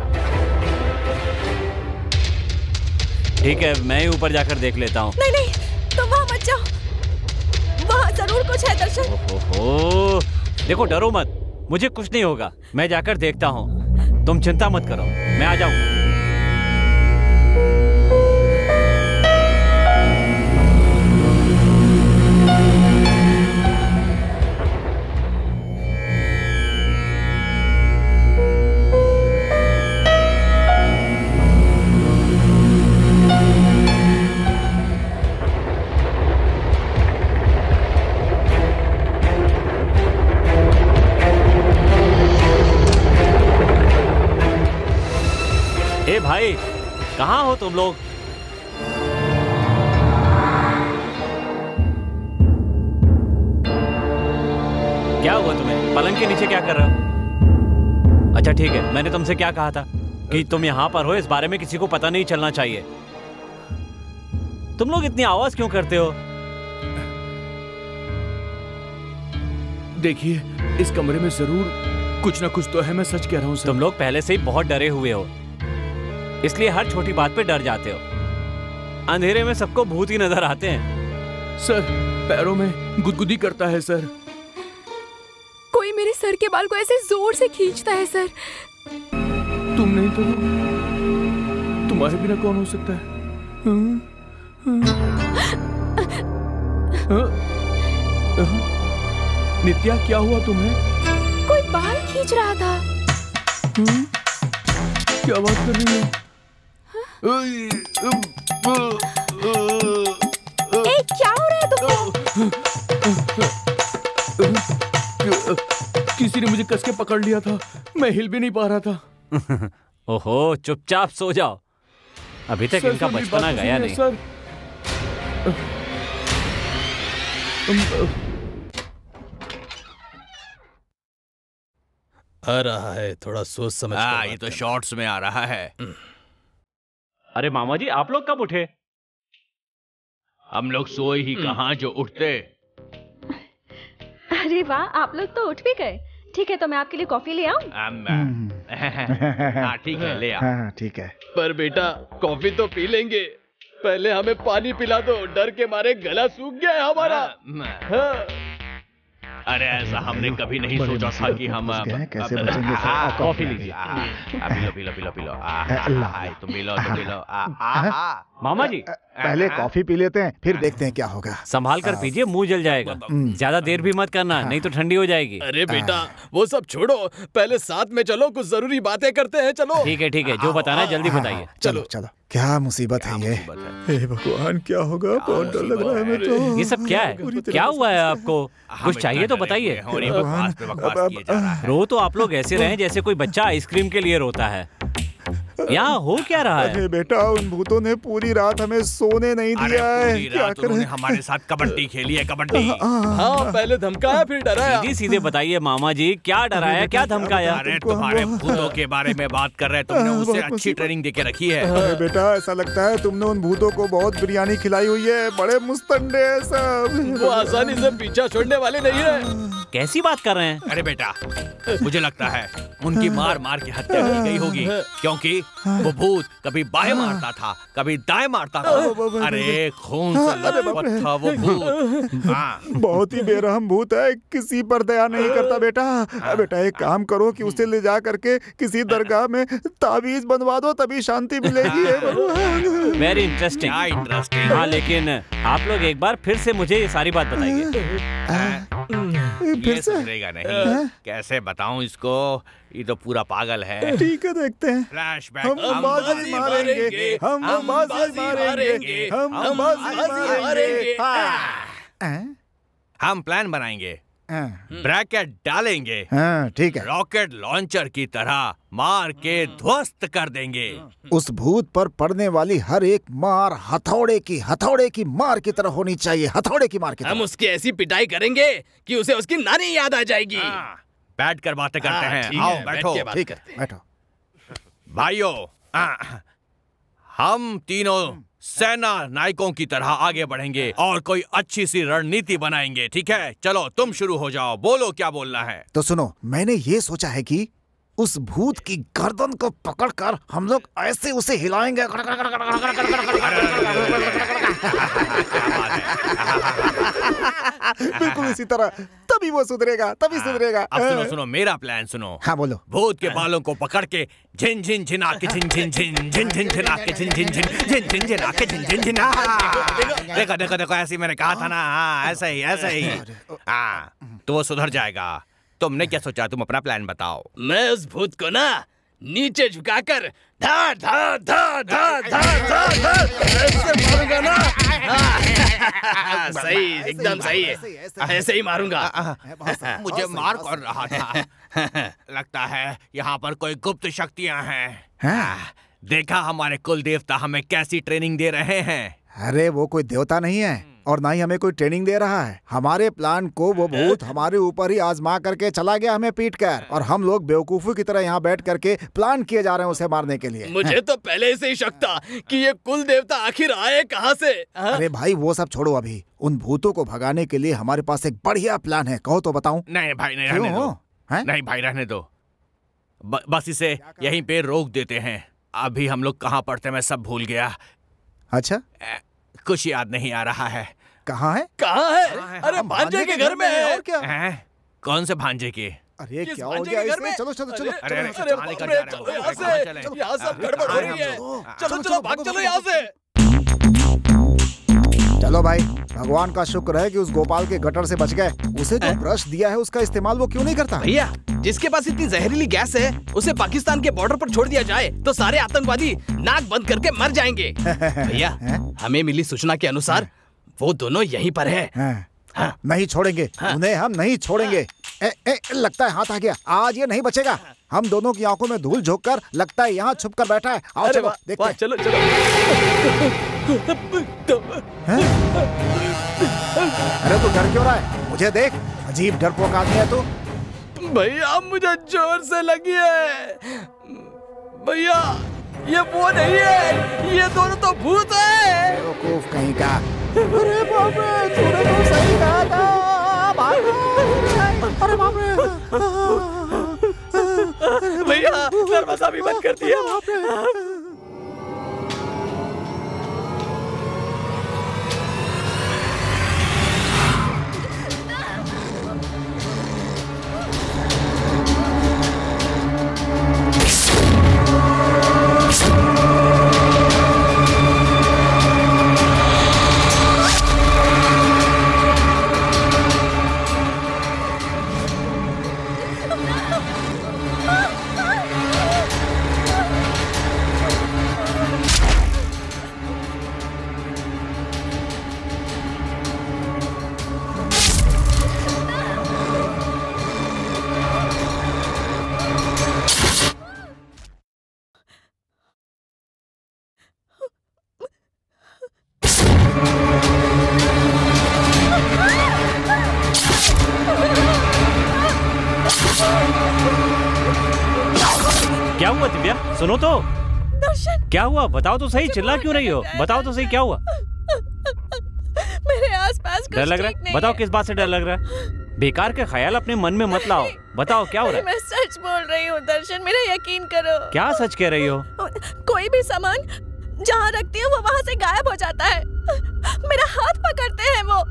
ठीक है, मैं ही ऊपर जाकर देख लेता हूँ। नहीं नहीं, तुम वहां मत जाओ। वहां जरूर कुछ है दर्शन। ओहो, देखो डरो मत, मुझे कुछ नहीं होगा। मैं जाकर देखता हूँ, तुम चिंता मत करो, मैं आ जाऊँ। ए भाई, कहाँ हो तुम लोग? क्या हुआ तुम्हें? पलंग के नीचे क्या कर रहे हो? अच्छा ठीक है, मैंने तुमसे क्या कहा था कि तुम यहाँ पर हो, इस बारे में किसी को पता नहीं चलना चाहिए। तुम लोग इतनी आवाज क्यों करते हो? देखिए, इस कमरे में जरूर कुछ ना कुछ तो है, मैं सच कह रहा हूँ सर। तुम लोग पहले से ही बहुत डरे हुए हो, इसलिए हर छोटी बात पे डर जाते हो। अंधेरे में सबको भूत ही नजर आते हैं। सर, पैरों में गुदगुदी करता है सर। कोई मेरे सर के बाल को ऐसे जोर से खींचता है सर। तुम नहीं तो तुम्हारे बिना कौन हो सकता है? नित्या, क्या हुआ तुम्हें? कोई बाल खींच रहा था। क्या बात कर रही हो? ए, क्या हो रहा है तुमको? किसी ने मुझे कस के पकड़ लिया था, मैं हिल भी नहीं पा रहा था। ओहो, चुपचाप सो जाओ, अभी तक इनका बचपना गया नहीं। सर, आ रहा है, थोड़ा सोच समझ कर ये तो शॉर्ट्स में आ रहा है। अरे मामा जी, आप लोग कब उठे? हम लोग सोए ही कहाँ जो उठते। अरे वाह, आप लोग तो उठ भी गए। ठीक है, तो मैं आपके लिए कॉफी ले आऊं? हाँ ठीक है, ले आ। हाँ ठीक है। पर बेटा, कॉफी तो पी लेंगे, पहले हमें पानी पिला दो, डर के मारे गला सूख गया है हमारा। अरे ऐसा हमने कभी नहीं सोचा था कि हम कैसे बचेंगे सर? कॉफी लीजिए। पी लो तुम पी लो। मामा जी, पहले कॉफी पी लेते हैं, फिर देखते हैं क्या होगा। संभाल कर पीजिए, मुंह जल जाएगा। ज्यादा देर भी मत करना, नहीं तो ठंडी हो जाएगी। अरे बेटा, वो सब छोड़ो, पहले साथ में चलो, कुछ जरूरी बातें करते हैं। चलो। ठीक है, जो बताना है जल्दी बताइए। चलो। क्या मुसीबत है ये? हे भगवान, क्या होगा? बहुत डर लग रहा है हमें तो। ये सब क्या है? क्या हुआ है आपको? कुछ चाहिए तो बताइए। रो तो आप लोग ऐसे रहे जैसे कोई बच्चा आइसक्रीम के लिए रोता है। यहाँ हो क्या रहा है? अरे बेटा, उन भूतों ने पूरी रात हमें सोने नहीं दिया है। क्या करें? हमारे साथ कबड्डी खेली है, कबड्डी। हाँ, पहले धमकाया फिर डराया। सीधे बताइए मामा जी, क्या डराया, क्या धमकाया? अरे तुम्हारे भूतों के बारे में बात कर रहे हैं, तुमने उसे अच्छी ट्रेनिंग देके रखी है। अरे बेटा, ऐसा लगता है तुमने उन भूतों को बहुत बिरयानी खिलाई हुई है, बड़े मुस्तंडे हैं सब। वो आसानी से पीछा छोड़ने वाले नहीं है। कैसी बात कर रहे हैं? अरे बेटा, मुझे लगता है उनकी मार के हत्या की गई होगी, क्योंकि वो भूत कभी बाएं मारता था, कभी दाएं मारता था। अरे खून से लथपथ था वो भूत। बहुत ही बेरहम भूत है, किसी पर दया नहीं करता बेटा। बेटा, एक काम करो कि उसे ले जा करके किसी दरगाह में ताबीज बनवा दो, तभी शांति मिलेगी। Very interesting. हाँ, लेकिन आप लोग एक बार फिर से मुझे ये सारी बात बताइए। ये सुधरेगा नहीं, कैसे बताऊं इसको? ये तो पूरा पागल है। ठीक है, देखते हैं। फ्लैशबैक। हम बाजी मारेंगे, हम बाजी मारेंगे, हम बाजी मारेंगे। हम प्लान बनाएंगे। ब्रैकेट डालेंगे। ठीक है। रॉकेट लॉन्चर की तरह मार के ध्वस्त कर देंगे। उस भूत पर पड़ने वाली हर एक मार हथौड़े की मार की तरह होनी चाहिए, हथौड़े की मार की तरह। हम उसकी ऐसी पिटाई करेंगे कि उसे उसकी नानी याद आ जाएगी। बैठ कर बातें करते हैं। आओ बैठो। ठीक है, बैठो। भाइयों, हम तीनों सेना नायकों की तरह आगे बढ़ेंगे और कोई अच्छी सी रणनीति बनाएंगे। ठीक है, चलो तुम शुरू हो जाओ, बोलो क्या बोलना है। तो सुनो, मैंने ये सोचा है कि उस भूत की गर्दन को पकड़कर हम लोग ऐसे उसे हिलाएंगे। बिल्कुल इसी तरह, तभी वो सुधरेगा, तभी सुधरेगा। अब सुनो मेरा प्लान सुनो। हाँ बोलो। भूत के बालों को पकड़ के झिन झिन झिना के झिन झिन झिन झिन झिन झिना के झिन झिन झिन झिन झिन झिना के झिन झिन झिना। देखो देखो देखो, ऐसे मैंने कहा था ना। ऐसे ही ऐसे ही। तो वो सुधर जाएगा। तुमने क्या सोचा? तुम अपना प्लान बताओ। मैं उस भूत को ना नीचे झुकाकर धार धार धार धार धार धार धार ऐसे मारूंगा ना। सही, एकदम सही है, ऐसे ही मारूंगा। मुझे मार कर रहा था। लगता है यहाँ पर कोई गुप्त शक्तियाँ हैं। देखा हमारे कुल देवता हमें कैसी ट्रेनिंग दे रहे हैं। अरे वो कोई देवता नहीं है और ना ही हमें कोई ट्रेनिंग दे रहा है। हमारे प्लान को वो भूत हमारे ऊपर ही आजमा करके चला गया, हमें पीट कर, और हम लोग बेवकूफों की तरह यहाँ बैठ करके प्लान किए जा रहे हैं उसे मारने के लिए। मुझे तो पहले से ही शक था कि ये कुल देवता आखिर आए कहाँ से। अरे भाई वो सब छोड़ो, अभी उन भूतों को भगाने के लिए हमारे पास एक बढ़िया प्लान है। कहो तो बताऊं? नहीं भाई, नहीं रहने दो। नहीं भाई, रहने दो। बस इसे यहीं पे रोक देते हैं। अभी हम लोग कहाँ पढ़ते, मैं सब भूल गया। अच्छा, कुछ याद नहीं आ रहा है। कहाँ है? कहाँ है? अरे भांजे के घर में है। और क्या? कौन से भांजे के? अरे क्या हो गया इसमें? चलो चलो चलो। अरे यहाँ सब गड़बड़ हो रही है। चलो चलो भाग चलो यहाँ से। चलो भाई, भगवान का शुक्र है कि उस गोपाल के गटर से बच गए। उसे जो ब्रश दिया है उसका इस्तेमाल वो क्यों नहीं करता? भैया, जिसके पास इतनी जहरीली गैस है उसे पाकिस्तान के बॉर्डर पर छोड़ दिया जाए तो सारे आतंकवादी नाक बंद करके मर जाएंगे। भैया, हमें मिली सूचना के अनुसार वो दोनों यहीं पर है। नहीं छोड़ेंगे उन्हें, हम नहीं छोड़ेंगे। लगता है हाथ आ गया, आज ये नहीं बचेगा। हम दोनों की आंखों में धूल झोंक कर लगता है यहाँ छुप कर बैठा है। आओ चलो देखते हैं। चलो चलो। अरे तू डर क्यों रहा है? मुझे देख, अजीब डरपोक आदमी है तू। भैया मुझे जोर से लगी है। भैया ये वो नहीं है, ये दोनों तो भूत है। बेवकूफ कहीं का। अरे बाप रे, तूने तो सही कहा था। अरे बाप रे। भैया दरवाजा भी बंद कर दिया। क्या हुआ दिव्या? सुनो तो। दर्शन, क्या हुआ? बताओ तो सही, चिल्ला क्यों रही हो? बताओ तो सही, क्या हुआ? मेरे आसपास डर लग रहा है? बताओ किस बात से डर लग रहा है? बेकार के ख्याल अपने मन में मत लाओ। बताओ क्या हो रहा है? मैं सच बोल रही हूँ दर्शन, मेरा यकीन करो। क्या सच कह रही हो? कोई भी सामान जहाँ रखती हूँ वो वहाँ से गायब हो जाता है। मेरा हाथ पकड़ते हैं वो,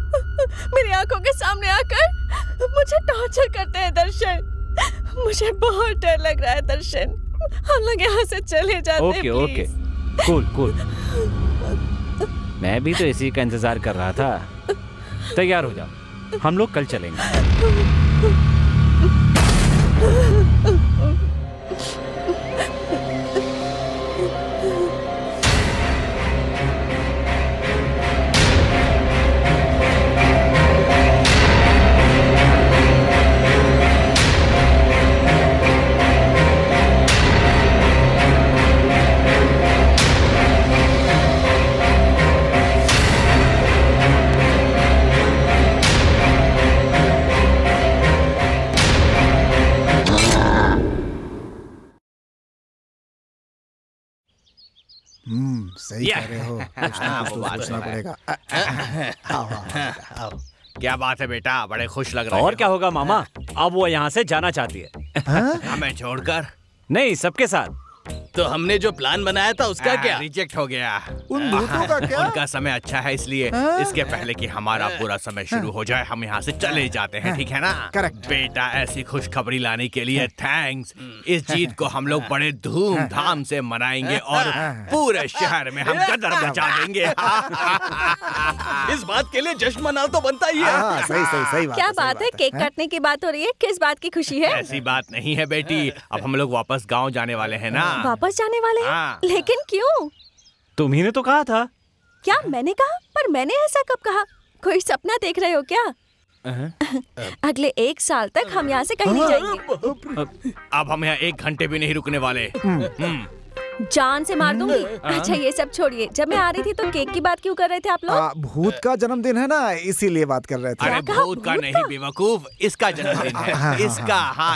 मेरी आंखों के सामने आकर मुझे टॉर्चर करते हैं दर्शन। मुझे बहुत डर लग रहा है दर्शन, हम लोग यहाँ से चले जाते हैं। Okay okay, cool cool. मैं भी तो इसी का इंतजार कर रहा था। तैयार हो जाओ, हम लोग कल चलेंगे। सही कह रहे हो। सोचना पड़ेगा। क्या बात है बेटा, बड़े खुश लग रहे और क्या होगा मामा, अब वो यहाँ से जाना चाहती है। हमें छोड़कर? नहीं, सबके साथ। तो हमने जो प्लान बनाया था उसका क्या? रिजेक्ट हो गया। उन भूतों का क्या? उनका समय अच्छा है, इसलिए इसके पहले कि हमारा पूरा समय शुरू हो जाए हम यहाँ से चले जाते हैं, ठीक है ना? करेक्ट। बेटा, ऐसी खुशखबरी लाने के लिए थैंक्स। इस जीत को हम लोग बड़े धूमधाम से मनाएंगे और पूरे शहर में हम कदर मचा देंगे। इस बात के लिए जश्न मनाना तो बनता ही है। सही बात। क्या बात है, केक काटने की बात हो रही है, किस बात की खुशी है? ऐसी बात नहीं है बेटी, अब हम लोग वापस गाँव जाने वाले हैं ना। वापस जाने वाले हैं? लेकिन क्यों? तुम्ही ने तो कहा था। क्या मैंने कहा? पर मैंने ऐसा कब कहा? कोई सपना देख रहे हो क्या? अगले 1 साल तक हम यहाँ से कहीं नहीं जाएंगे। अब हम यहाँ 1 घंटे भी नहीं रुकने वाले। जान से मार दूंगी। अच्छा ये सब छोड़िए, जब मैं आ रही थी तो केक की बात क्यों कर रहे थे आप लोग? भूत का जन्मदिन है ना, इसीलिए बात कर रहे थे। अरे भूत का नहीं बेवकूफ, इसका जन्मदिन है। इसका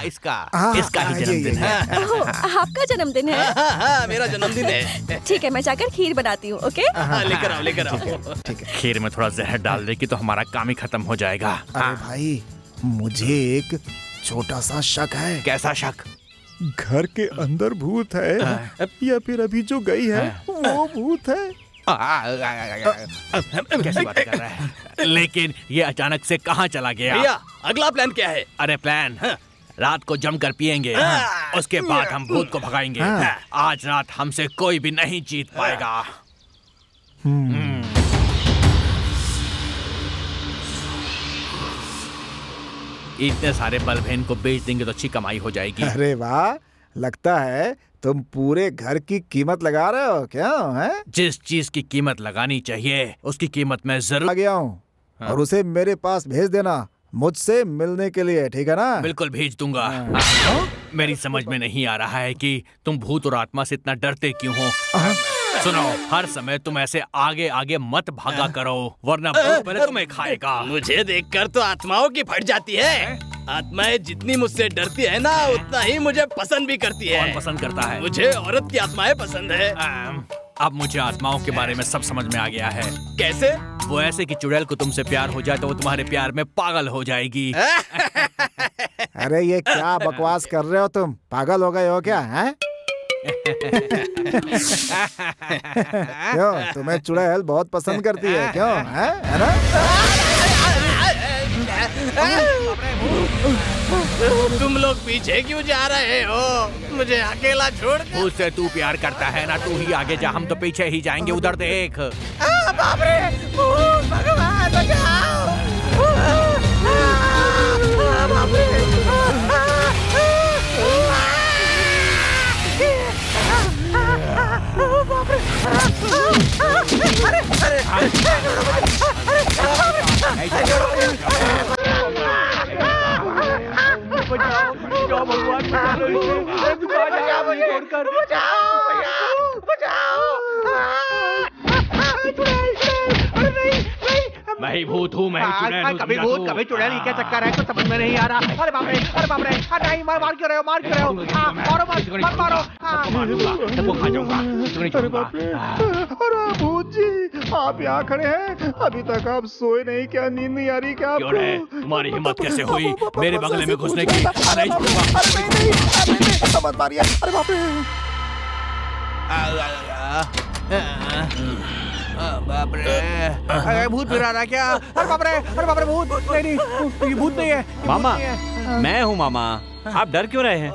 ही जन्मदिन है। आपका जन्मदिन है? मेरा जन्मदिन है। ठीक है, मैं जाकर खीर बनाती हूँ। ओके, लेकर आओ। ठीक है। खीर में थोड़ा जहर डाल दे कि तो हमारा काम ही खत्म हो जाएगा। अरे भाई, मुझे एक छोटा सा शक है। कैसा शक? घर के अंदर भूत है या फिर अभी जो गई है वो भूत है? कैसी बात कर रहा है? लेकिन ये अचानक से कहाँ चला गया? भैया, अगला प्लान क्या है? अरे प्लान, रात को जमकर पिएंगे, उसके बाद हम भूत को भगाएंगे। आज रात हमसे कोई भी नहीं जीत पाएगा। इतने सारे बल्ब हैं, इनको बेच देंगे तो अच्छी कमाई हो जाएगी। अरे वाह, लगता है तुम पूरे घर की कीमत लगा रहे हो क्या? है जिस चीज की कीमत लगानी चाहिए उसकी कीमत मैं जरूर आ गया हूँ और उसे मेरे पास भेज देना मुझसे मिलने के लिए, ठीक है ना? बिल्कुल भेज दूंगा। मेरी समझ में नहीं आ रहा है कि तुम भूत और आत्मा से इतना डरते क्यों हो। सुनो, हर समय तुम ऐसे आगे आगे मत भागा करो, वरना भूत पहले तुम्हें खाएगा। मुझे देखकर तो आत्माओं की फट जाती है। आत्माएं जितनी मुझसे डरती है ना, उतना ही मुझे पसंद भी करती है। कौन पसंद करता है? मुझे औरत की आत्माएं पसंद है। अब मुझे आत्माओं के बारे में सब समझ में आ गया है। कैसे? वो ऐसे कि चुड़ैल को तुमसे प्यार हो जाए तो वो तुम्हारे प्यार में पागल हो जाएगी। अरे ये क्या बकवास कर रहे हो तुम? पागल हो गए हो क्या? हैं? क्यों, तुम्हें चुड़ैल बहुत पसंद करती है क्यों? है ना? तुम लोग पीछे क्यों जा रहे हो? मुझे अकेला छोड़ दो। उससे तू प्यार करता है ना, तू ही आगे जा, हम तो पीछे ही जाएंगे। उधर देख। बाप रे, भगवान बचाओ। बाप रे। मैं ही भूत हूँ, मैं ही चुड़ैल हूँ। कभी भूत कभी चुड़ैल, क्या चक्कर है? कुछ समझ में नहीं आ रहा। अरे बाप रे, अरे बाप रे, नहीं, मार क्यों रहे हो? मारो मत, मारो। सबको खा जाऊंगा। अरे भूत जी, आप यहाँ खड़े हैं, अभी तक आप सोए नहीं क्या? नींद नहीं आ रही क्या? क्यों रे, तुम्हारी हिम्मत कैसे हुई मेरे बंगले में घुसने की? नहीं, मत मारिए। अरे बाप रे। बाप रे, अरे भूत फिर आ रहा क्या? अरे बाप रे, भूत नहीं, ये भूत नहीं है। मामा, मैं हूँ मामा, आप डर क्यों रहे हैं?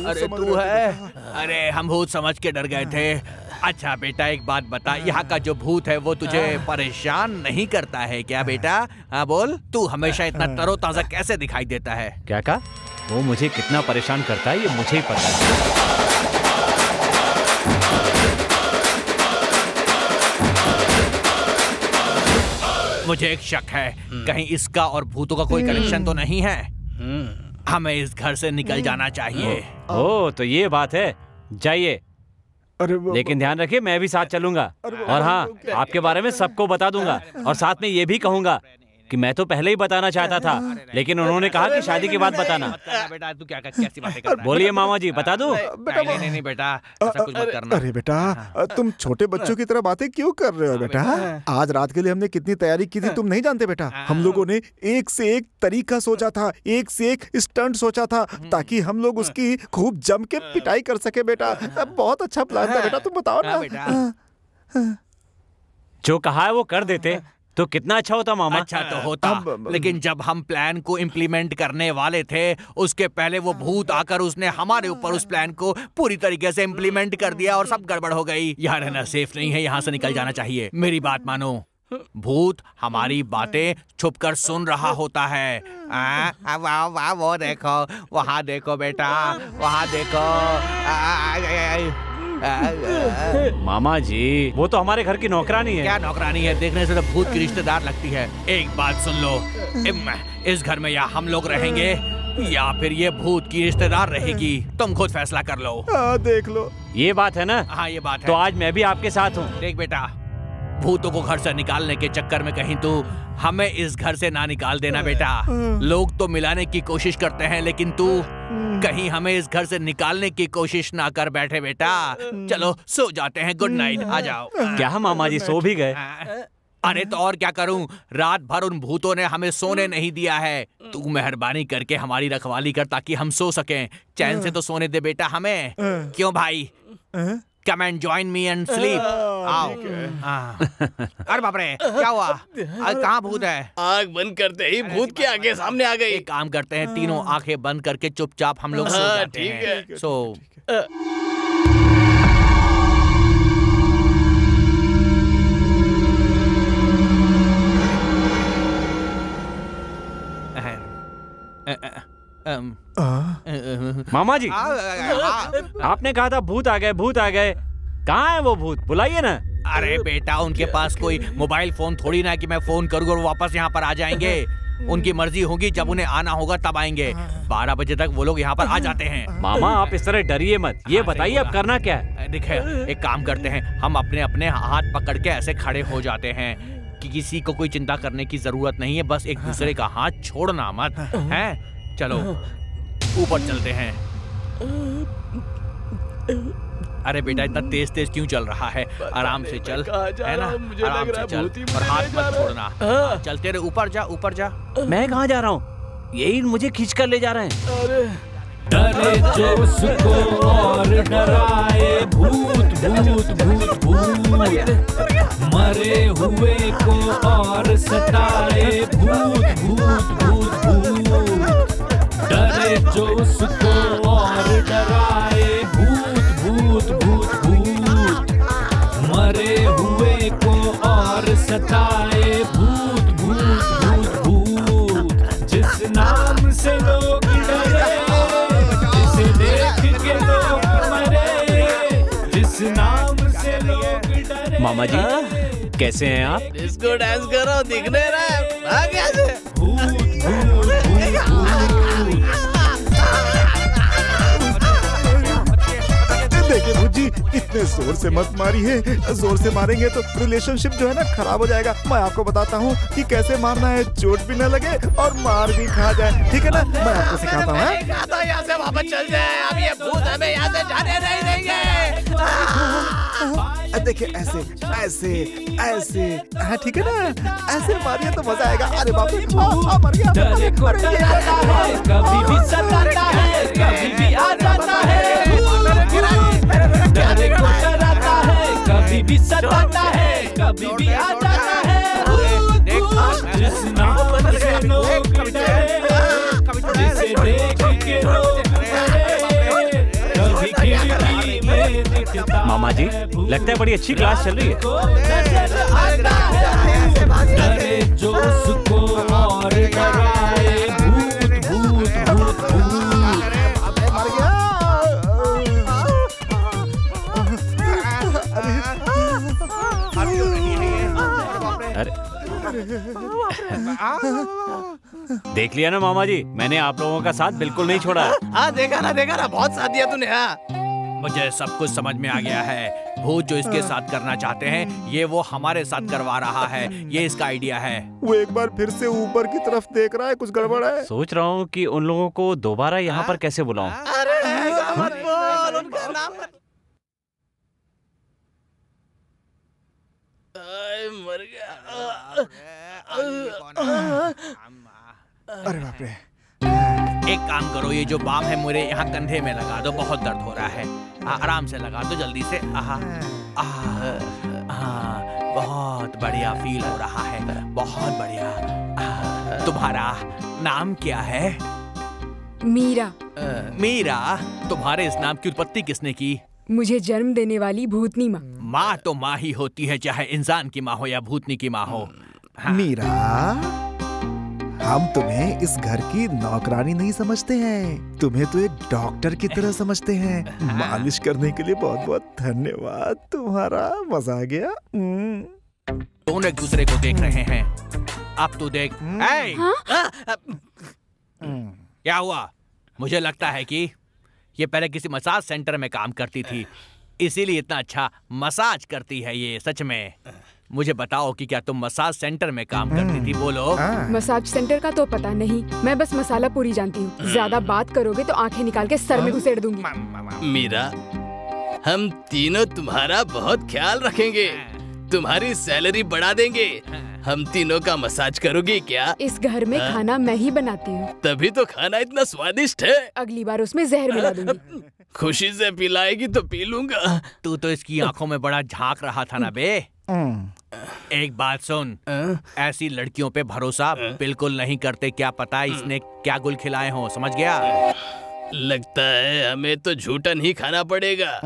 अरे तू है? अरे हम भूत समझ के डर गए थे। अच्छा बेटा, एक बात बता, यहाँ का जो भूत है वो तुझे परेशान नहीं करता है क्या बेटा? हाँ बोल, तू हमेशा इतना तरोताजा कैसे दिखाई देता है? क्या कहा? वो मुझे कितना परेशान करता है ये मुझे ही पता है। मुझे एक शक है, कहीं इसका और भूतों का कोई कनेक्शन तो नहीं है। हमें इस घर से निकल जाना चाहिए। ओह, तो ये बात है, जाइए। लेकिन ध्यान रखिए, मैं भी साथ चलूंगा। और हाँ, आपके बारे में सबको बता दूंगा और साथ में ये भी कहूंगा कि मैं तो पहले ही बताना चाहता था, लेकिन उन्होंने कहा कि शादी के बाद बताना। बेटा तू क्या कैसी बातें कर रहा है? बोलिए मामा जी, बता दूं? नहीं बेटा, ऐसा कुछ मत करना। अरे बेटा, तुम छोटे बच्चों की तरह बातें क्यों कर रहे हो बेटा? आज रात के लिए हमने कितनी तैयारी की थी तुम नहीं जानते बेटा। हम लोगों ने एक से एक तरीका सोचा था, एक से एक स्टंट सोचा था, ताकि हम लोग उसकी खूब जम के पिटाई कर सके बेटा। बहुत अच्छा प्लान था बेटा, तुम बताओ ना। जो कहा है वो कर देते तो कितना अच्छा होता मामा। अच्छा तो होता, लेकिन जब हम प्लान को इम्प्लीमेंट करने वाले थे उसके पहले वो भूत आकर उसने हमारे ऊपर उस प्लान को पूरी तरीके से इम्प्लीमेंट कर दिया और सब गड़बड़ हो गई। यहाँ रहना सेफ नहीं है, यहाँ से निकल जाना चाहिए। मेरी बात मानो, भूत हमारी बातें छुपकर सुन रहा होता है। वाह वाह, वो देखो, वहाँ देखो बेटा, वहाँ देखो। मामा जी, वो तो हमारे घर की नौकरानी है। क्या नौकरानी है? देखने से तो भूत की रिश्तेदार लगती है। एक बात सुन लो, इस घर में या हम लोग रहेंगे या फिर ये भूत की रिश्तेदार रहेगी, तुम खुद फैसला कर लो। देख लो, ये बात है ना? हाँ ये बात है। तो आज मैं भी आपके साथ हूँ। देख बेटा, भूतों को घर से निकालने के चक्कर में कहीं तू हमें इस घर से ना निकाल देना बेटा। लोग तो मिलाने की कोशिश करते हैं, लेकिन तू कहीं हमें इस घर से निकालने की कोशिश ना कर बैठे बेटा। चलो सो जाते हैं, गुड नाइट, आ जाओ। क्या मामा जी सो भी गए? अरे तो और क्या करूं, रात भर उन भूतों ने हमें सोने नहीं दिया है। तू मेहरबानी करके हमारी रखवाली कर ताकि हम सो सकें। चैन से तो सोने दे बेटा हमें। क्यों भाई? Come and join me and sleep. आओ। अरे बाप रे, क्या हुआ? कहाँ भूत है? आँख बंद करते ही भूत के आगे सामने आ गई। एक काम करते हैं, तीनों आंखें बंद करके चुपचाप हम लोग सो जाते हैं। सो मामा जी, आपने कहा था भूत आ गए, भूत आ गए। कहाँ है वो भूत? बुलाइए ना। अरे बेटा, उनके पास कोई मोबाइल फोन थोड़ी ना कि मैं फोन करूँगा और वापस यहाँ पर आ जाएंगे। उनकी मर्जी होगी, जब उन्हें आना होगा तब आएंगे। 12 बजे तक वो लोग यहाँ पर आ जाते हैं। मामा आप इस तरह डरिए मत। ये बताइए अब करना क्या है? देखिए, एक काम करते हैं, हम अपने अपने हाथ पकड़ के ऐसे खड़े हो जाते हैं कि किसी को कोई चिंता करने की जरूरत नहीं है। बस एक दूसरे का हाथ छोड़ना मत है। चलो ऊपर चलते हैं। अरे बेटा, इतना तेज तेज क्यों चल रहा है? आराम से चल, है ना? आराम से चल और हाथ मत छोड़ना। चलते रहे, ऊपर जा, ऊपर जा। मैं कहाँ जा रहा हूँ? यही मुझे खींच कर ले जा रहे हैं। डरे जो उसको और डराए भूत भूत भूत भूत, मरे हुए को और सताए भूत भूत भूत भूत। डरे जो उसको और डराए भूत भूत भूत भूत, मरे हुए को और सताए भूत भूत भूत भूत। जिस नाम से लोग डरे, जिसे देख के लोग मरे, जिस नाम से लोग डरे। मामा जी कैसे हैं आप? डिस्को डांस करो, दिखने रहा है। भाग यहाँ से। भूत भूत देखिए भूजी, इतने जोर से मत मारिए। जोर से मारेंगे तो रिलेशनशिप जो है ना खराब हो जाएगा। मैं आपको बताता हूँ कि कैसे मारना है, चोट भी न लगे और मार भी खा जाए। ठीक है ना? मैं आपको सिखाता हूँ। यहाँ से वापस चल जाए। अब ये भूत हमें यहाँ से जाने नहीं देंगे। देखिए ऐसे ऐसे ऐसे, हाँ ठीक है ना? ऐसे मारिए तो मजा आएगा। अरे बाप रे, मर गया। डरे को डराता है, कभी भी सताता है, कभी भी आ जाता है। डरे को डराता है, कभी भी सताता है, कभी भी आ जाता है। जिस नाम से लोग डरे, जिसे देख के लोग डरे, कभी खिड़की में दिखता। मामा जी लगता है बड़ी अच्छी क्लास चल रही है। डरे जो उसको और डराए भूत भूत भूत भूत। मर गया। देख लिया ना मामा जी, मैंने आप लोगों का साथ बिल्कुल नहीं छोड़ा। हाँ देखा ना, बहुत साथ दिया तूने। हाँ मुझे सब कुछ समझ में आ गया है। भूत जो इसके साथ करना चाहते हैं ये वो हमारे साथ करवा रहा है, ये इसका आइडिया है। वो एक बार फिर से ऊपर की तरफ देख रहा है, कुछ गड़बड़ है। सोच रहा हूँ कि उन लोगों को दोबारा यहाँ पर कैसे बुलाऊं। अरे ऐसा मत बोल, उनका नाम मत। मर गया। अरे बाप रे। एक काम करो, ये जो बाम है मेरे यहाँ कंधे में लगा दो, बहुत दर्द हो रहा है। आराम से लगा दो जल्दी से। बहुत बढ़िया फील हो रहा है, बहुत बढ़िया। तुम्हारा नाम क्या है? मीरा। मीरा, तुम्हारे इस नाम की उत्पत्ति किसने की? मुझे जन्म देने वाली भूतनी माँ। माँ तो माँ ही होती है, चाहे इंसान की माँ हो या भूतनी की माँ हो। मीरा, हम तुम्हें इस घर की नौकरानी नहीं समझते हैं, तुम्हें तो एक डॉक्टर की तरह समझते हैं। मालिश करने के लिए बहुत बहुत धन्यवाद तुम्हारा, मजा आ गया। दोनों एक दूसरे को देख रहे हैं। अब तू देख। क्या हुआ? मुझे लगता है कि ये पहले किसी मसाज सेंटर में काम करती थी, इसीलिए इतना अच्छा मसाज करती है ये। सच में मुझे बताओ कि क्या तुम मसाज सेंटर में काम करती थी? बोलो। मसाज सेंटर का तो पता नहीं, मैं बस मसाला पूरी जानती हूँ। ज्यादा बात करोगे तो आंखें निकाल के सर में घुसेड़ दूंगी। मीरा, हम तीनों तुम्हारा बहुत ख्याल रखेंगे, तुम्हारी सैलरी बढ़ा देंगे। हम तीनों का मसाज करोगी क्या? इस घर में खाना मैं ही बनाती हूँ, तभी तो खाना इतना स्वादिष्ट है। अगली बार उसमें जहर मिला दूंगी। खुशी से पिलाएगी तो पी लूंगा। तू तो इसकी आंखों में बड़ा झांक रहा था ना बे। एक बात सुन, ऐसी लड़कियों पे भरोसा बिल्कुल नहीं करते। क्या पता इसने क्या गुल खिलाए हो, समझ गया? लगता है हमें तो झूठन ही खाना पड़ेगा।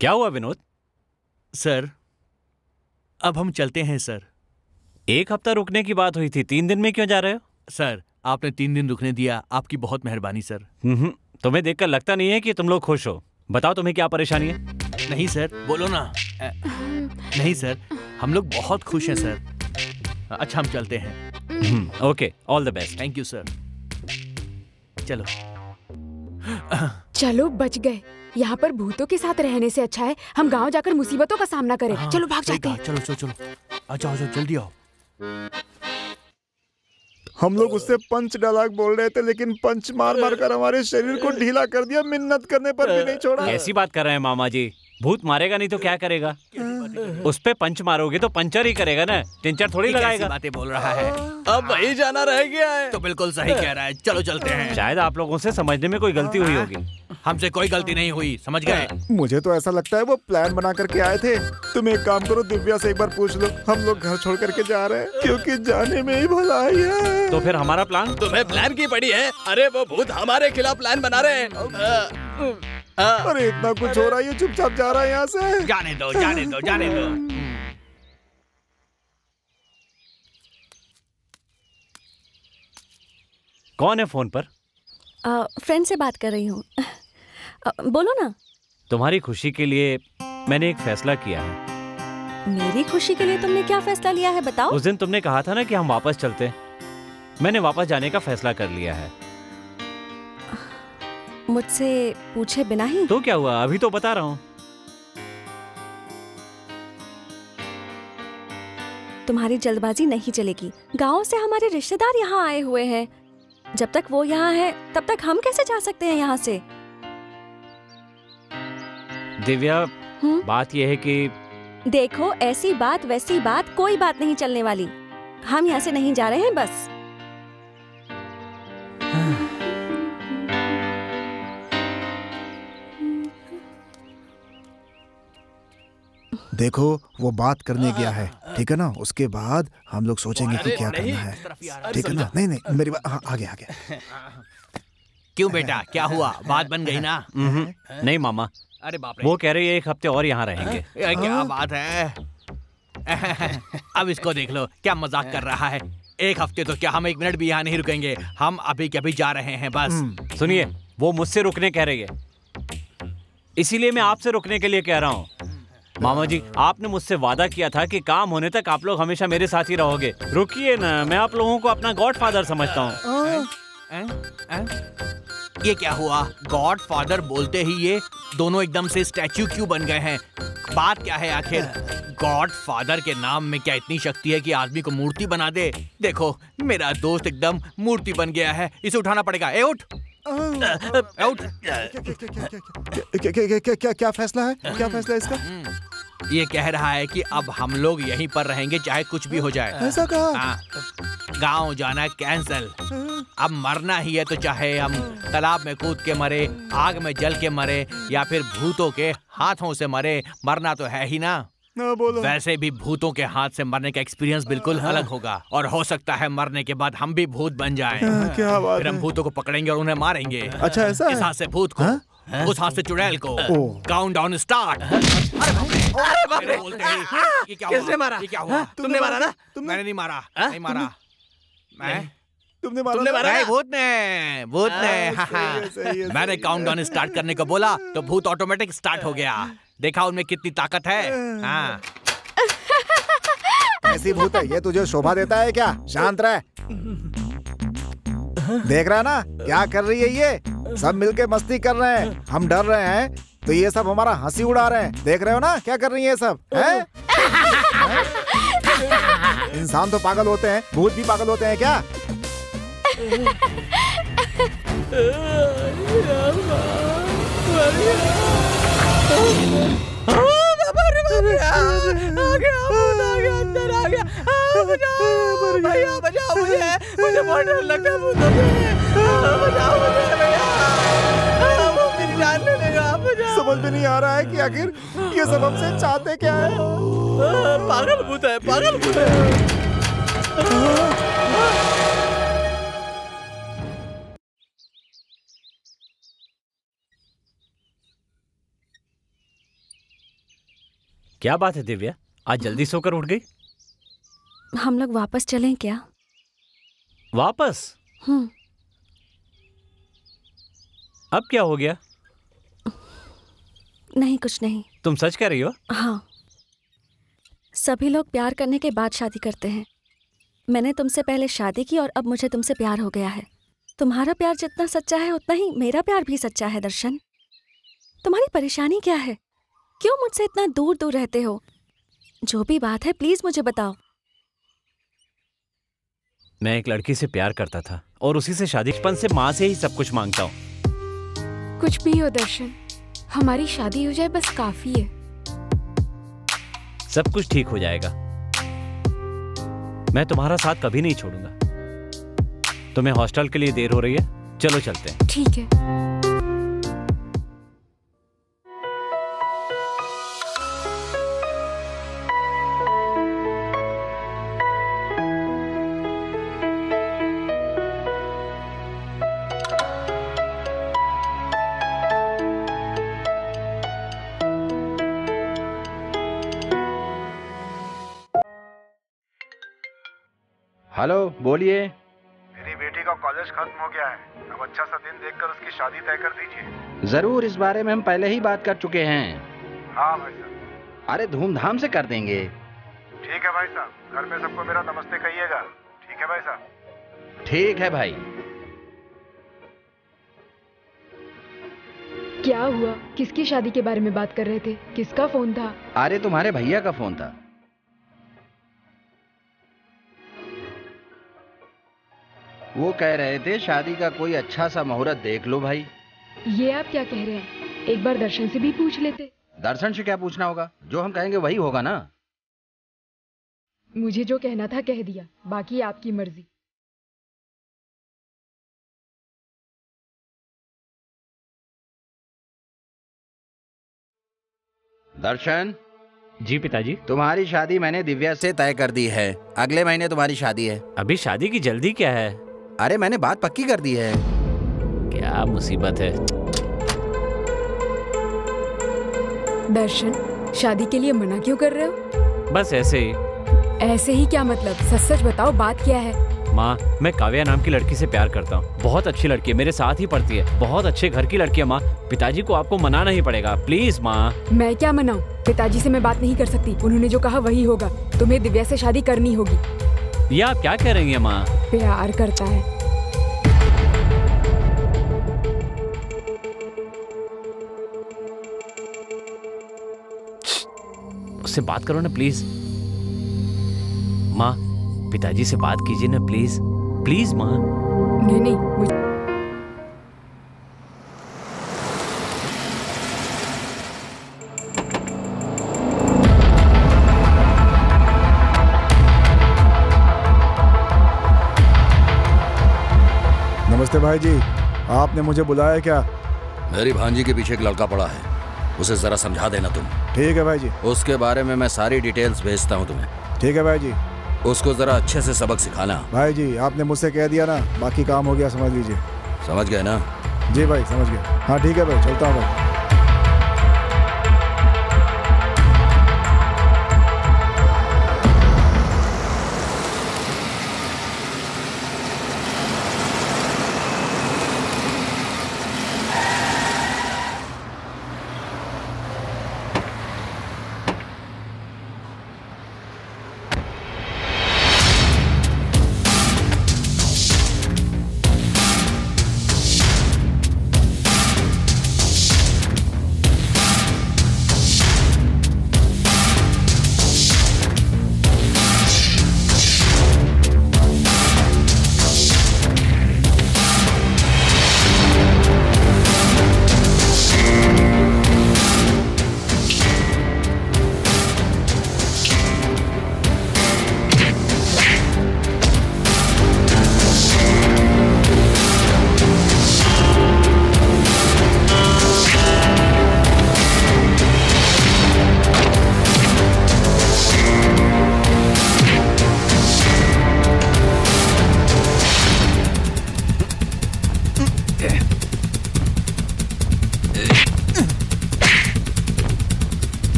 क्या हुआ विनोद? सर, अब हम चलते हैं सर। एक हफ्ता रुकने की बात हुई थी, 3 दिन में क्यों जा रहे हो? सर, आपने 3 दिन रुकने दिया, आपकी बहुत मेहरबानी सर। तुम्हें देखकर लगता नहीं है कि तुम लोग खुश हो। बताओ तुम्हें क्या परेशानी है? नहीं सर, बोलो ना। नहीं सर, हम लोग बहुत खुश हैं सर। अच्छा, हम चलते हैं। Okay, all the best. Thank you sir. चलो चलो, बच गए। यहाँ पर भूतों के साथ रहने से अच्छा है हम गांव जाकर मुसीबतों का सामना करें। चलो भाग जाते हैं। चलो चलो चलो, अच्छा जल्दी आओ। हम लोग उससे पंच डायलॉग बोल रहे थे, लेकिन पंच मार मार कर हमारे शरीर को ढीला कर दिया, मिन्नत करने पर भी नहीं छोड़ा। कैसी बात कर रहे हैं मामा जी? भूत मारेगा नहीं तो क्या करेगा? उस पे पंच मारोगे तो पंचर ही करेगा ना, टिंचर थोड़ी लगाएगा। बातें बोल रहा है। अब वही जाना रह गया है। तो बिल्कुल सही कह रहा है, चलो चलते हैं। शायद आप लोगों से समझने में कोई गलती हुई होगी। हमसे कोई गलती नहीं हुई, समझ गए? मुझे तो ऐसा लगता है वो प्लान बना करके आए थे। तुम एक काम करो, दिव्या से एक बार पूछ लो, हम लोग घर छोड़ करके जा रहे हैं, क्योंकि जाने में ही भलाई है। तो फिर हमारा प्लान? तुम्हें प्लान की पड़ी है? अरे वो भूत हमारे खिलाफ प्लान बना रहे हैं। अरे इतना कुछ हो रहा है, चुपचाप जा रहा है यहाँ से। जाने दो जाने दो जाने दो। कौन है फोन पर? फ्रेंड से बात कर रही हूँ। बोलो ना। तुम्हारी खुशी के लिए मैंने एक फैसला किया है। मेरी खुशी के लिए तुमने क्या फैसला लिया है, बताओ? उस दिन तुमने कहा था ना कि हम वापस चलते। मैंने वापस जाने का फैसला कर लिया है। मुझसे पूछे बिना ही? तो क्या हुआ, अभी तो बता रहा हूँ। तुम्हारी जल्दबाजी नहीं चलेगी। गांव से हमारे रिश्तेदार यहाँ आए हुए हैं, जब तक वो यहाँ है तब तक हम कैसे जा सकते हैं यहाँ से? दिव्या, बात यह है कि देखो, ऐसी बात वैसी बात कोई बात नहीं चलने वाली। हम यहाँ से नहीं जा रहे हैं बस। देखो, वो बात करने गया है, ठीक है ना? उसके बाद हम लोग सोचेंगे कि क्या करना है, ठीक है ना? नहीं नहीं, मेरी बात। हाँ, आ गया। क्यों बेटा, क्या हुआ? बात बन गई ना? नहीं मामा। अरे बाप रे, वो कह रही है 1 हफ्ते और यहाँ रहेंगे। क्या बात है? अब इसको देख लो, क्या मजाक कर रहा है। 1 हफ्ते तो क्या, हम 1 मिनट भी यहाँ नहीं रुकेंगे। हम अभी के अभी जा रहे हैं बस। सुनिए, वो मुझसे रुकने कह रही है, इसीलिए मैं आपसे रुकने के लिए कह रहा हूँ। मामा जी, आपने मुझसे वादा किया था कि काम होने तक आप लोग हमेशा मेरे साथ ही रहोगे। रुकिए ना, मैं आप लोगों को अपना गॉडफादर समझता हूँ। ये क्या हुआ? गॉडफादर बोलते ही ये दोनों एकदम से स्टैच्यू क्यों बन गए हैं? बात क्या है आखिर? गॉडफादर के नाम में क्या इतनी शक्ति है कि आदमी को मूर्ति बना दे? देखो, मेरा दोस्त एकदम मूर्ति बन गया है, इसे उठाना पड़ेगा। ए उठ, उठ। क्या फैसला है? क्या फैसला है इसका? ये कह रहा है कि अब हम लोग यहीं पर रहेंगे चाहे कुछ भी हो जाए। ऐसा कहा? गांव जाना कैंसल। अब मरना ही है तो चाहे हम तालाब में कूद के मरे, आग में जल के मरे या फिर भूतों के हाथों से मरे, मरना तो है ही ना। बोलो। वैसे भी भूतों के हाथ से मरने का एक्सपीरियंस बिल्कुल अलग होगा और हो सकता है मरने के बाद हम भी भूत बन जाएं। क्या बात फिर हम भूतों को पकड़ेंगे और उन्हें मारेंगे। अच्छा, ऐसा है? इस हाथ से भूत को, उस हाथ से चुड़ैल को। Count down start. किसने मारा? ये क्या हुआ? तुमने मारा ना? मैंने नहीं मारा। नहीं मारा। तुमने मारा? भूत ने मैंने काउंट डाउन स्टार्ट करने को बोला तो भूत ऑटोमेटिक स्टार्ट हो गया। देखा उनमें कितनी ताकत है। हाँ। ऐसी भूत है ये तुझे शोभा देता है क्या? शांत रह। देख रहा ना क्या कर रही है ये? सब मिलके मस्ती कर रहे हैं, हम डर रहे हैं तो ये सब हमारा हंसी उड़ा रहे हैं। देख रहे हो ना क्या कर रही है सब? हैं? इंसान तो पागल होते हैं, भूत भी पागल होते हैं क्या? मुझे बहुत डर लगता है भूतों से। बचाओ मुझे भैया, वो मेरी जान ले लेगा। समझ में नहीं आ रहा है कि आखिर ये सब हमसे चाहते क्या है? पागल भूत है, पागल भूत है। क्या बात है दिव्या, आज जल्दी सोकर उठ गई? हम लोग वापस चलें क्या? वापस? अब क्या हो गया? नहीं, कुछ नहीं। तुम सच कह रही हो? हाँ, सभी लोग प्यार करने के बाद शादी करते हैं। मैंने तुमसे पहले शादी की और अब मुझे तुमसे प्यार हो गया है। तुम्हारा प्यार जितना सच्चा है उतना ही मेरा प्यार भी सच्चा है। दर्शन, तुम्हारी परेशानी क्या है? क्यों मुझसे इतना दूर दूर रहते हो? जो भी बात है प्लीज मुझे बताओ। मैं एक लड़की से प्यार करता था और उसी से शादी, बचपन से माँ से ही सब कुछ मांगता हूँ। कुछ भी हो दर्शन, हमारी शादी हो जाए बस काफी है। सब कुछ ठीक हो जाएगा। मैं तुम्हारा साथ कभी नहीं छोड़ूंगा। तुम्हें हॉस्टल के लिए देर हो रही है, चलो चलते हैं। ठीक है। हेलो, बोलिए। मेरी बेटी का कॉलेज खत्म हो गया है, अब अच्छा सा दिन देखकर उसकी शादी तय कर दीजिए। जरूर, इस बारे में हम पहले ही बात कर चुके हैं। हाँ भाई साहब। अरे धूमधाम से कर देंगे। ठीक है भाई साहब, घर में सबको मेरा नमस्ते कहिएगा। ठीक है भाई साहब। ठीक है भाई। क्या हुआ? किसकी शादी के बारे में बात कर रहे थे? किसका फोन था? अरे तुम्हारे भैया का फोन था। वो कह रहे थे शादी का कोई अच्छा सा मुहूर्त देख लो भाई। ये आप क्या कह रहे हैं? एक बार दर्शन से भी पूछ लेते। दर्शन से क्या पूछना होगा? जो हम कहेंगे वही होगा ना। मुझे जो कहना था कह दिया, बाकी आपकी मर्जी। दर्शन। जी पिताजी। तुम्हारी शादी मैंने दिव्या से तय कर दी है। अगले महीने तुम्हारी शादी है। अभी शादी की जल्दी क्या है? अरे मैंने बात पक्की कर दी है। क्या मुसीबत है? दर्शन, शादी के लिए मना क्यों कर रहे हो? बस ऐसे ही। ऐसे ही क्या मतलब? सच सच बताओ, बात क्या है? माँ, मैं काव्या नाम की लड़की से प्यार करता हूँ। बहुत अच्छी लड़की है, मेरे साथ ही पढ़ती है, बहुत अच्छे घर की लड़की है माँ। पिताजी को आपको मनाना ही पड़ेगा, प्लीज माँ। मैं क्या मनाऊं? पिताजी से मैं बात नहीं कर सकती, उन्होंने जो कहा वही होगा। तुम्हें दिव्या से शादी करनी होगी। ये आप क्या कह रही हैं माँ? प्यार करता है। उससे बात करो ना प्लीज। माँ, पिताजी से बात कीजिए ना प्लीज, प्लीज माँ। नहीं, नमस्ते भाई जी, आपने मुझे बुलाया क्या? मेरी भांजी के पीछे एक लड़का पड़ा है, उसे जरा समझा देना तुम। ठीक है भाई जी। उसके बारे में मैं सारी डिटेल्स भेजता हूँ तुम्हें। ठीक है भाई जी। उसको जरा अच्छे से सबक सिखाना। भाई जी, आपने मुझसे कह दिया ना, बाकी काम हो गया, समझ लीजिए। समझ गए ना? जी भाई, समझ गया। हाँ ठीक है भाई, चलता हूँ भाई।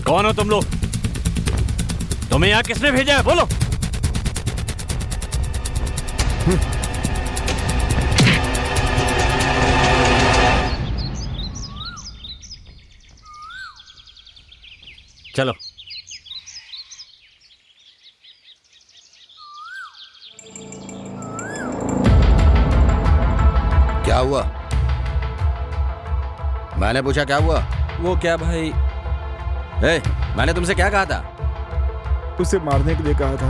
कौन हो तुम लोग? तुम्हें यहाँ किसने भेजा है? बोलो। चलो। क्या हुआ? मैंने पूछा क्या हुआ? वो क्या भाई? मैंने तुमसे क्या कहा था? उसे मारने के लिए कहा था।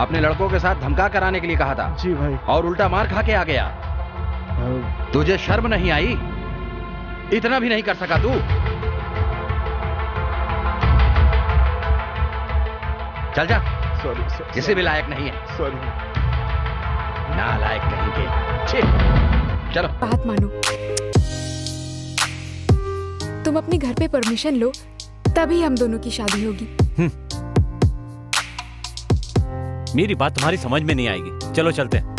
अपने लड़कों के साथ धमका कराने के लिए कहा था? जी भाई। और उल्टा मार खा के आ गया। तुझे शर्म नहीं आई? इतना भी नहीं कर सका तू? चल जा। सॉरी। किसी भी लायक नहीं है। सॉरी। नालायक कहीं के। चलो। बात मानो, तुम अपने घर पे परमिशन लो, तभी हम दोनों की शादी होगी। मेरी बात तुम्हारी समझ में नहीं आएगी। चलो चलते हैं।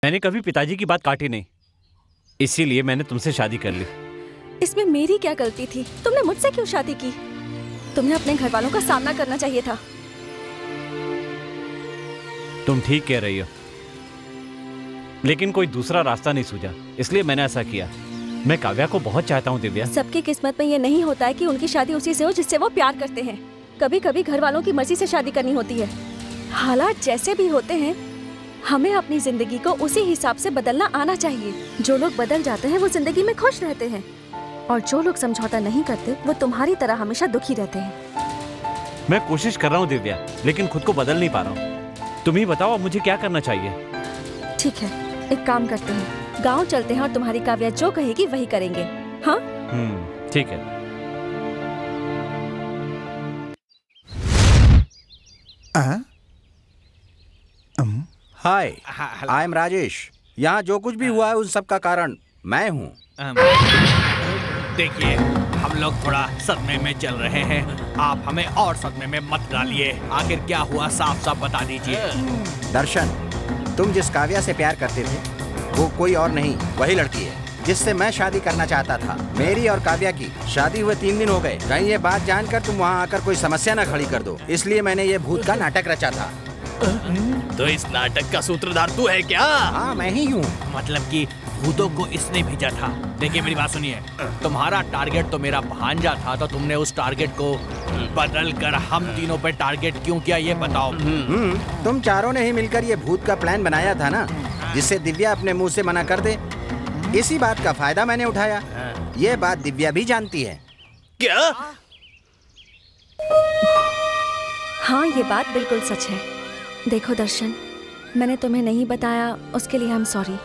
मैंने कभी पिताजी की बात काटी नहीं, इसीलिए मैंने तुमसे शादी कर ली। इसमें मेरी क्या गलती थी? तुमने मुझसे क्यों शादी की? तुम्हें अपने घर वालों का सामना करना चाहिए था। तुम ठीक कह रही हो, लेकिन कोई दूसरा रास्ता नहीं सूझा, इसलिए मैंने ऐसा किया। मैं काव्या को बहुत चाहता हूँ दिव्या। सबकी किस्मत में ये नहीं होता है कि उनकी शादी उसी से हो जिससे वो प्यार करते हैं। कभी कभी घर वालों की मर्जी से शादी करनी होती है। हालात जैसे भी होते हैं, हमें अपनी जिंदगी को उसी हिसाब से बदलना आना चाहिए। जो लोग बदल जाते हैं वो जिंदगी में खुश रहते हैं, और जो लोग समझौता नहीं करते वो तुम्हारी तरह हमेशा दुखी रहते हैं। मैं कोशिश कर रहा हूँ दिव्या, लेकिन खुद को बदल नहीं पा रहा हूँ। तुम ही बताओ अब मुझे क्या करना चाहिए। ठीक है, एक काम करते हैं, गांव चलते हैं और तुम्हारी काव्या जो कहेगी वही करेंगे। हाँ ठीक है। हाय, आई एम राजेश। यहाँ जो कुछ भी हुआ है उन सब का कारण मैं हूँ। देखिए, हम लोग थोड़ा सदमे में चल रहे हैं, आप हमें और सदमे में मत डालिए। आखिर क्या हुआ, साफ साफ बता दीजिए। दर्शन, तुम जिस काव्या से प्यार करते थे वो कोई और नहीं, वही लड़की है जिससे मैं शादी करना चाहता था। मेरी और काव्या की शादी हुए 3 दिन हो गए। कहीं ये बात जानकर तुम वहाँ आकर कोई समस्या न खड़ी कर दो, इसलिए मैंने ये भूत का नाटक रचा था। तो इस नाटक का सूत्रधार तू है क्या? हाँ, मैं ही हूँ। मतलब कि भूतों को इसने भेजा था। देखिए मेरी बात सुनिए, तुम्हारा टारगेट तो मेरा भांजा था, तो तुमने उस टारगेट को बदल कर हम तीनों पे टारगेट क्यों किया ये बताओ। तुम चारों ने ही मिलकर ये भूत का प्लान बनाया था ना, जिससे दिव्या अपने मुंह से मना कर दे। इसी बात का फायदा मैंने उठाया। ये बात दिव्या भी जानती है। क्या? हाँ, ये बात बिल्कुल सच है। देखो दर्शन, मैंने तुम्हें नहीं बताया, उसके लिए हम सॉरी।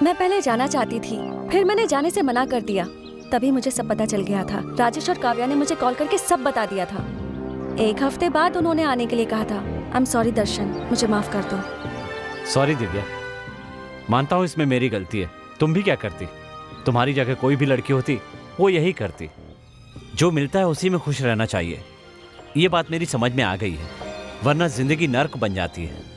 मैं पहले जाना चाहती थी, फिर मैंने जाने से मना कर दिया, तभी मुझे सब पता चल गया था। राजेश और काव्या ने मुझे कॉल करके सब बता दिया था। 1 हफ्ते बाद उन्होंने आने के लिए कहा था। आई एम सॉरी दर्शन, मुझे माफ कर दो। सॉरी दिव्या, मानता हूँ इसमें मेरी गलती है। तुम भी क्या करती? तुम्हारी जगह कोई भी लड़की होती वो यही करती। जो मिलता है उसी में खुश रहना चाहिए। ये बात मेरी समझ में आ गई है, वरना जिंदगी नर्क बन जाती है।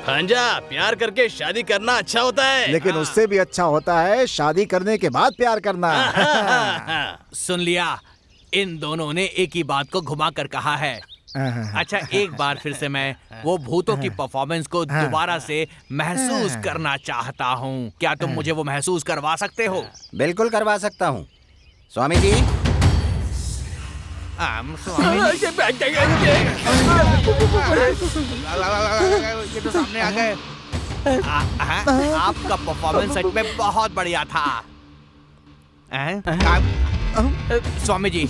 भांजा, प्यार करके शादी करना अच्छा होता है, लेकिन उससे भी अच्छा होता है शादी करने के बाद प्यार करना। सुन लिया, इन दोनों ने एक ही बात को घुमा कर कहा है। अच्छा, एक बार फिर से मैं वो भूतों की परफॉर्मेंस को दोबारा से महसूस करना चाहता हूँ। क्या तुम मुझे वो महसूस करवा सकते हो? बिल्कुल करवा सकता हूँ स्वामी जी। ये तो सामने आ गए। आपका परफॉर्मेंस सच में बहुत बढ़िया था। स्वामी जी,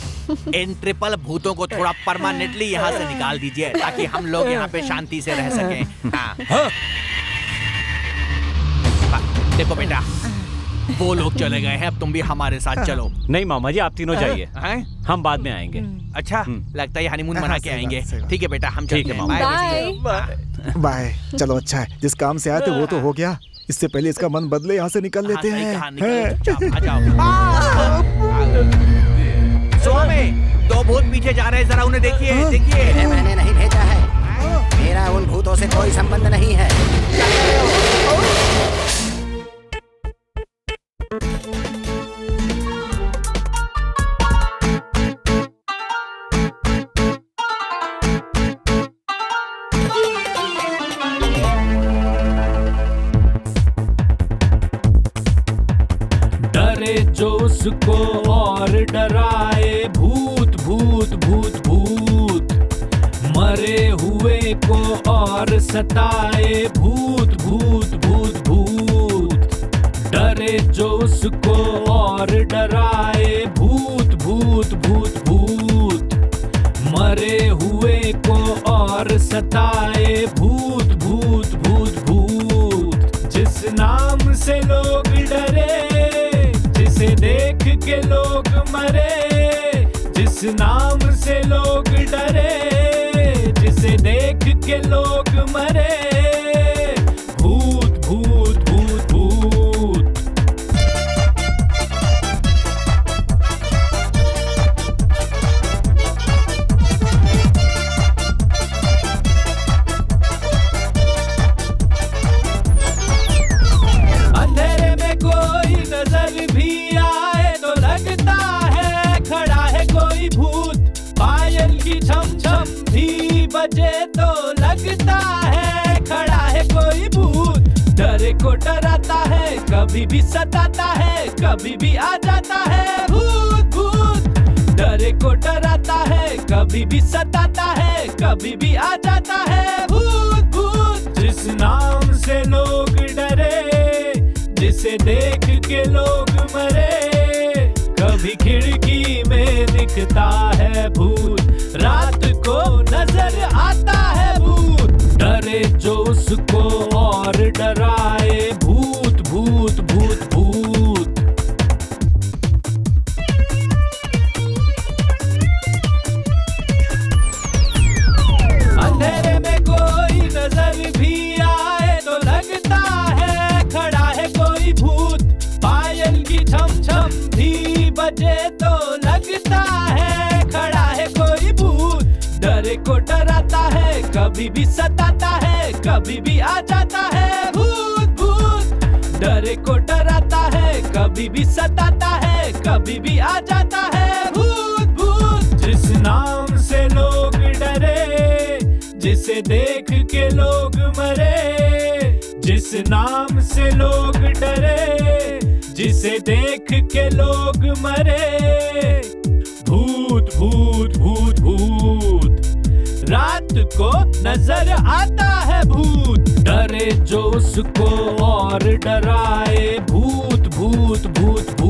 इन ट्रिपल भूतों को थोड़ा परमानेंटली यहाँ से निकाल दीजिए, ताकि हम लोग यहाँ पे शांति से रह सकें। देखो बेटा, वो लोग चले गए हैं, अब तुम भी हमारे साथ चलो। नहीं मामा जी, आप तीनों जाइए, हम बाद में आएंगे। अच्छा, लगता है हनीमून मना के आएंगे। ठीक है बेटा, हम चलते हैं। Bye bye. चलो अच्छा है, जिस काम से आए थे वो तो हो गया। इससे पहले इसका मन बदले यहाँ से निकल लेते हैं। स्वामी, 2 भूत पीछे जा रहे हैं, जरा उन्हें देखिए। देखिए, मैंने नहीं भेजा है, मेरा उन भूतों से कोई संबंध नहीं है। जो उसको और डराए, भूत भूत भूत भूत। मरे हुए को और सताए, भूत भूत भूत भूत। डरे जो उसको और डराए, भूत भूत भूत भूत। मरे हुए को और सताए, भूत भूत भूत भूत। जिस नाम से लोग डरे, जिसे देख के लोग मरे, जिस नाम से लोग डरे, जिसे देख के लोग मरे, भूत भूत भूत भूत। अंधेरे में कोई नजर भी की छम छम भी बजे तो लगता है खड़ा है कोई भूत। डरे को डराता है, कभी भी सताता है, कभी भी आ जाता है भूत भूत। डरे को डराता है, कभी भी सताता है, कभी भी आ जाता है भूत भूत। जिस नाम से लोग डरे, जिसे देख के लोग मरे, कभी खिड़की में दिखता है भूत, रात को नजर आता है भूत। डरे जो उसको और डराए, भूत भूत भूत भूत। अंधेरे में कोई नजर भी आए तो लगता है खड़ा है कोई भूत। पायल की छम छम भी बजे तो लगता है खड़ा है कोई भूत। डरे को डराता है, कभी भी सताता है, कभी भी आ जाता है भूत भूत। डरे को डराता है, कभी भी सताता है, कभी भी आ जाता है भूत भूत। जिस नाम से लोग डरे, जिसे देख के लोग मरे, जिस नाम से लोग डरे, जिसे देख के लोग मरे। भूत भूत भूत भूत, रात को नजर आता है भूत। डरे जो उसको और डराए, भूत भूत भूत भूत।